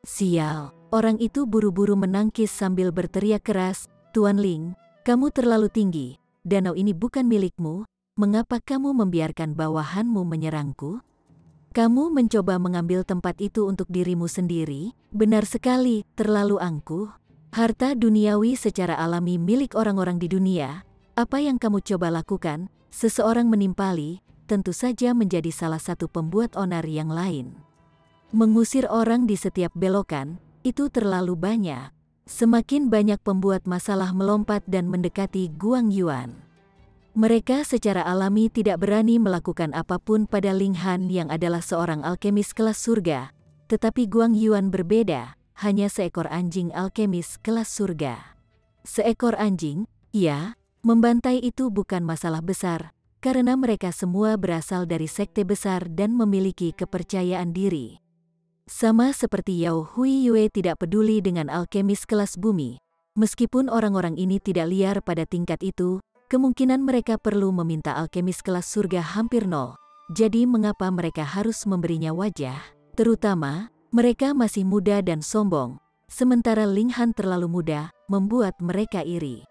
Sial, orang itu buru-buru menangkis sambil berteriak keras, "Tuan Ling, kamu terlalu tinggi, danau ini bukan milikmu, mengapa kamu membiarkan bawahanmu menyerangku? Kamu mencoba mengambil tempat itu untuk dirimu sendiri, benar sekali, terlalu angkuh. Harta duniawi secara alami milik orang-orang di dunia. Apa yang kamu coba lakukan?" Seseorang menimpali, tentu saja menjadi salah satu pembuat onar yang lain. Mengusir orang di setiap belokan, itu terlalu banyak. Semakin banyak pembuat masalah melompat dan mendekati Guang Yuan. Mereka secara alami tidak berani melakukan apapun pada Ling Han yang adalah seorang alkemis kelas surga. Tetapi Guang Yuan berbeda, hanya seekor anjing alkemis kelas surga. Seekor anjing, ya. Membantai itu bukan masalah besar, karena mereka semua berasal dari sekte besar dan memiliki kepercayaan diri. Sama seperti Yao Hui Yue tidak peduli dengan alkemis kelas bumi. Meskipun orang-orang ini tidak liar pada tingkat itu, kemungkinan mereka perlu meminta alkemis kelas surga hampir nol. Jadi mengapa mereka harus memberinya wajah? Terutama, mereka masih muda dan sombong, sementara Ling Han terlalu muda, membuat mereka iri.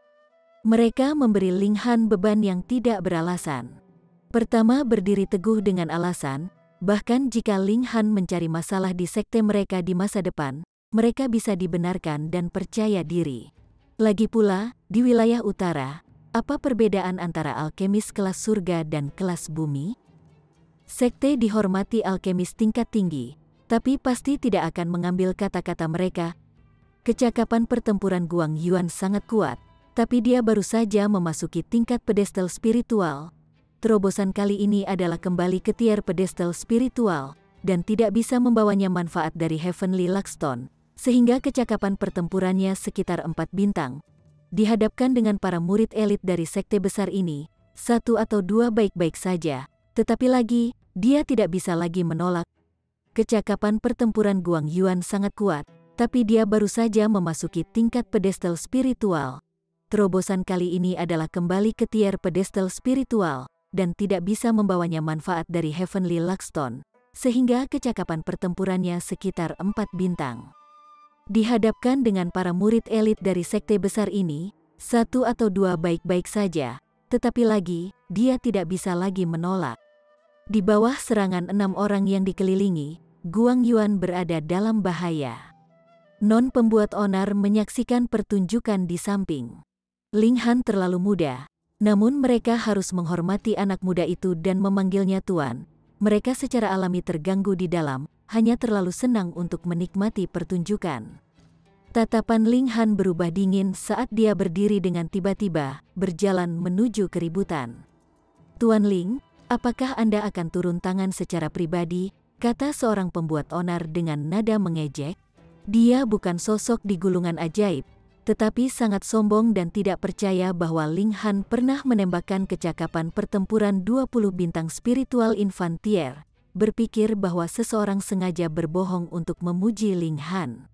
Mereka memberi Ling Han beban yang tidak beralasan. Pertama, berdiri teguh dengan alasan, bahkan jika Ling Han mencari masalah di sekte mereka di masa depan, mereka bisa dibenarkan dan percaya diri. Lagi pula, di wilayah utara, apa perbedaan antara alkemis kelas surga dan kelas bumi? Sekte dihormati alkemis tingkat tinggi, tapi pasti tidak akan mengambil kata-kata mereka. Kecakapan pertempuran Guang Yuan sangat kuat, tapi dia baru saja memasuki tingkat pedestal spiritual. Terobosan kali ini adalah kembali ke tier pedestal spiritual, dan tidak bisa membawanya manfaat dari Heavenly Luckstone, sehingga kecakapan pertempurannya sekitar 4 bintang. Dihadapkan dengan para murid elit dari sekte besar ini, 1 atau 2 baik-baik saja, tetapi lagi, dia tidak bisa lagi menolak. Kecakapan pertempuran Guang Yuan sangat kuat, tapi dia baru saja memasuki tingkat pedestal spiritual. Terobosan kali ini adalah kembali ke tier pedestal spiritual, dan tidak bisa membawanya manfaat dari Heavenly Luckstone, sehingga kecakapan pertempurannya sekitar 4 bintang. Dihadapkan dengan para murid elit dari sekte besar ini, 1 atau 2 baik-baik saja, tetapi lagi, dia tidak bisa lagi menolak. Di bawah serangan 6 orang yang dikelilingi, Guang Yuan berada dalam bahaya. Non pembuat onar menyaksikan pertunjukan di samping. Ling Han terlalu muda, namun mereka harus menghormati anak muda itu dan memanggilnya Tuan. Mereka secara alami terganggu di dalam, hanya terlalu senang untuk menikmati pertunjukan. Tatapan Ling Han berubah dingin saat dia berdiri dengan tiba-tiba, berjalan menuju keributan. "Tuan Ling, apakah Anda akan turun tangan secara pribadi?" kata seorang pembuat onar dengan nada mengejek. Dia bukan sosok di gulungan ajaib, tetapi sangat sombong dan tidak percaya bahwa Ling Han pernah menembakkan kecakapan pertempuran 20 bintang spiritual infantier, berpikir bahwa seseorang sengaja berbohong untuk memuji Ling Han.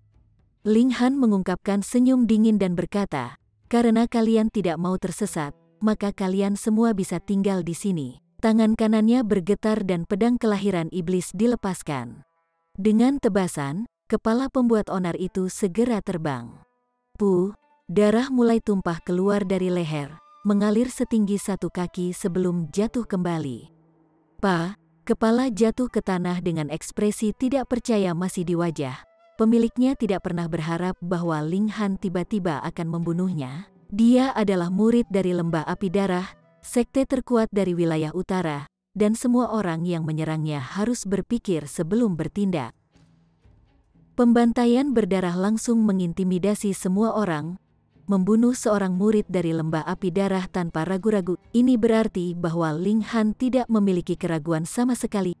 Ling Han mengungkapkan senyum dingin dan berkata, "Karena kalian tidak mau tersesat, maka kalian semua bisa tinggal di sini." Tangan kanannya bergetar dan pedang kelahiran iblis dilepaskan. Dengan tebasan, kepala pembuat onar itu segera terbang. Darah mulai tumpah keluar dari leher, mengalir setinggi 1 kaki sebelum jatuh kembali. Kepala jatuh ke tanah dengan ekspresi tidak percaya masih di wajah. Pemiliknya tidak pernah berharap bahwa Ling Han tiba-tiba akan membunuhnya. Dia adalah murid dari Lembah Api Darah, sekte terkuat dari wilayah utara, dan semua orang yang menyerangnya harus berpikir sebelum bertindak. Pembantaian berdarah langsung mengintimidasi semua orang. Membunuh seorang murid dari Lembah Api Darah tanpa ragu-ragu, ini berarti bahwa Ling Han tidak memiliki keraguan sama sekali.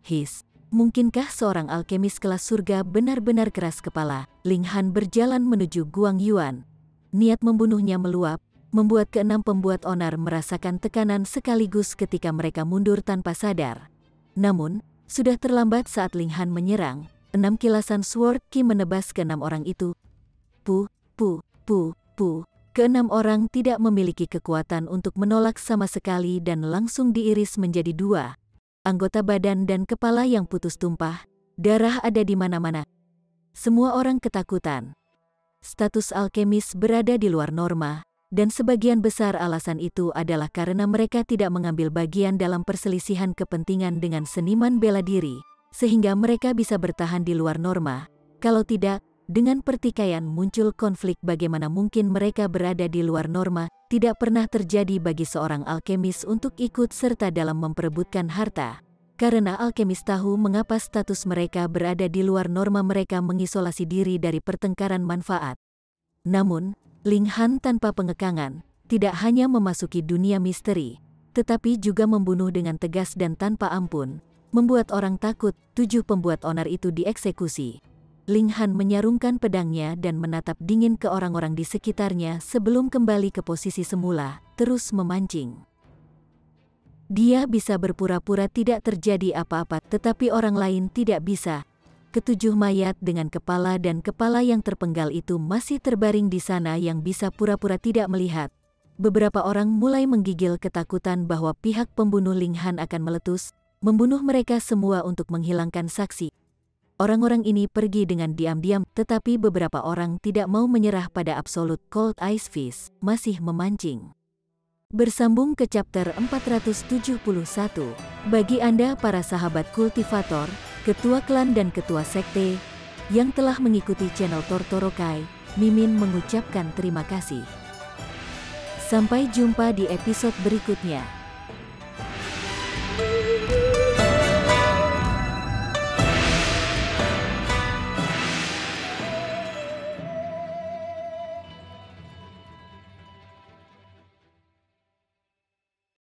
Mungkinkah seorang alkemis kelas surga benar-benar keras kepala? Ling Han berjalan menuju Guang Yuan. Niat membunuhnya meluap, membuat keenam pembuat onar merasakan tekanan sekaligus ketika mereka mundur tanpa sadar. Namun, sudah terlambat saat Ling Han menyerang. 6 kilasan Sword Ki menebas ke-6 orang itu. Ke-6 orang tidak memiliki kekuatan untuk menolak sama sekali dan langsung diiris menjadi 2. Anggota badan dan kepala yang putus tumpah, darah ada di mana-mana. Semua orang ketakutan. Status alkemis berada di luar norma, dan sebagian besar alasan itu adalah karena mereka tidak mengambil bagian dalam perselisihan kepentingan dengan seniman bela diri, sehingga mereka bisa bertahan di luar norma. Kalau tidak, dengan pertikaian muncul konflik. Bagaimana mungkin mereka berada di luar norma? Tidak pernah terjadi bagi seorang alkemis untuk ikut serta dalam memperebutkan harta. Karena alkemis tahu mengapa status mereka berada di luar norma, mereka mengisolasi diri dari pertengkaran manfaat. Namun, Ling Han tanpa pengekangan, tidak hanya memasuki dunia misteri, tetapi juga membunuh dengan tegas dan tanpa ampun, membuat orang takut. 7 pembuat onar itu dieksekusi. Ling Han menyarungkan pedangnya dan menatap dingin ke orang-orang di sekitarnya sebelum kembali ke posisi semula, terus memancing. Dia bisa berpura-pura tidak terjadi apa-apa, tetapi orang lain tidak bisa. Ke-7 mayat dengan kepala dan kepala yang terpenggal itu masih terbaring di sana yang bisa pura-pura tidak melihat. Beberapa orang mulai menggigil ketakutan bahwa pihak pembunuh Ling Han akan meletus, membunuh mereka semua untuk menghilangkan saksi. Orang-orang ini pergi dengan diam-diam, tetapi beberapa orang tidak mau menyerah pada Absolute Cold Ice Fist, masih memancing. Bersambung ke chapter 471. Bagi Anda para sahabat kultivator, ketua klan dan ketua sekte, yang telah mengikuti channel Tortorokai, Mimin mengucapkan terima kasih. Sampai jumpa di episode berikutnya.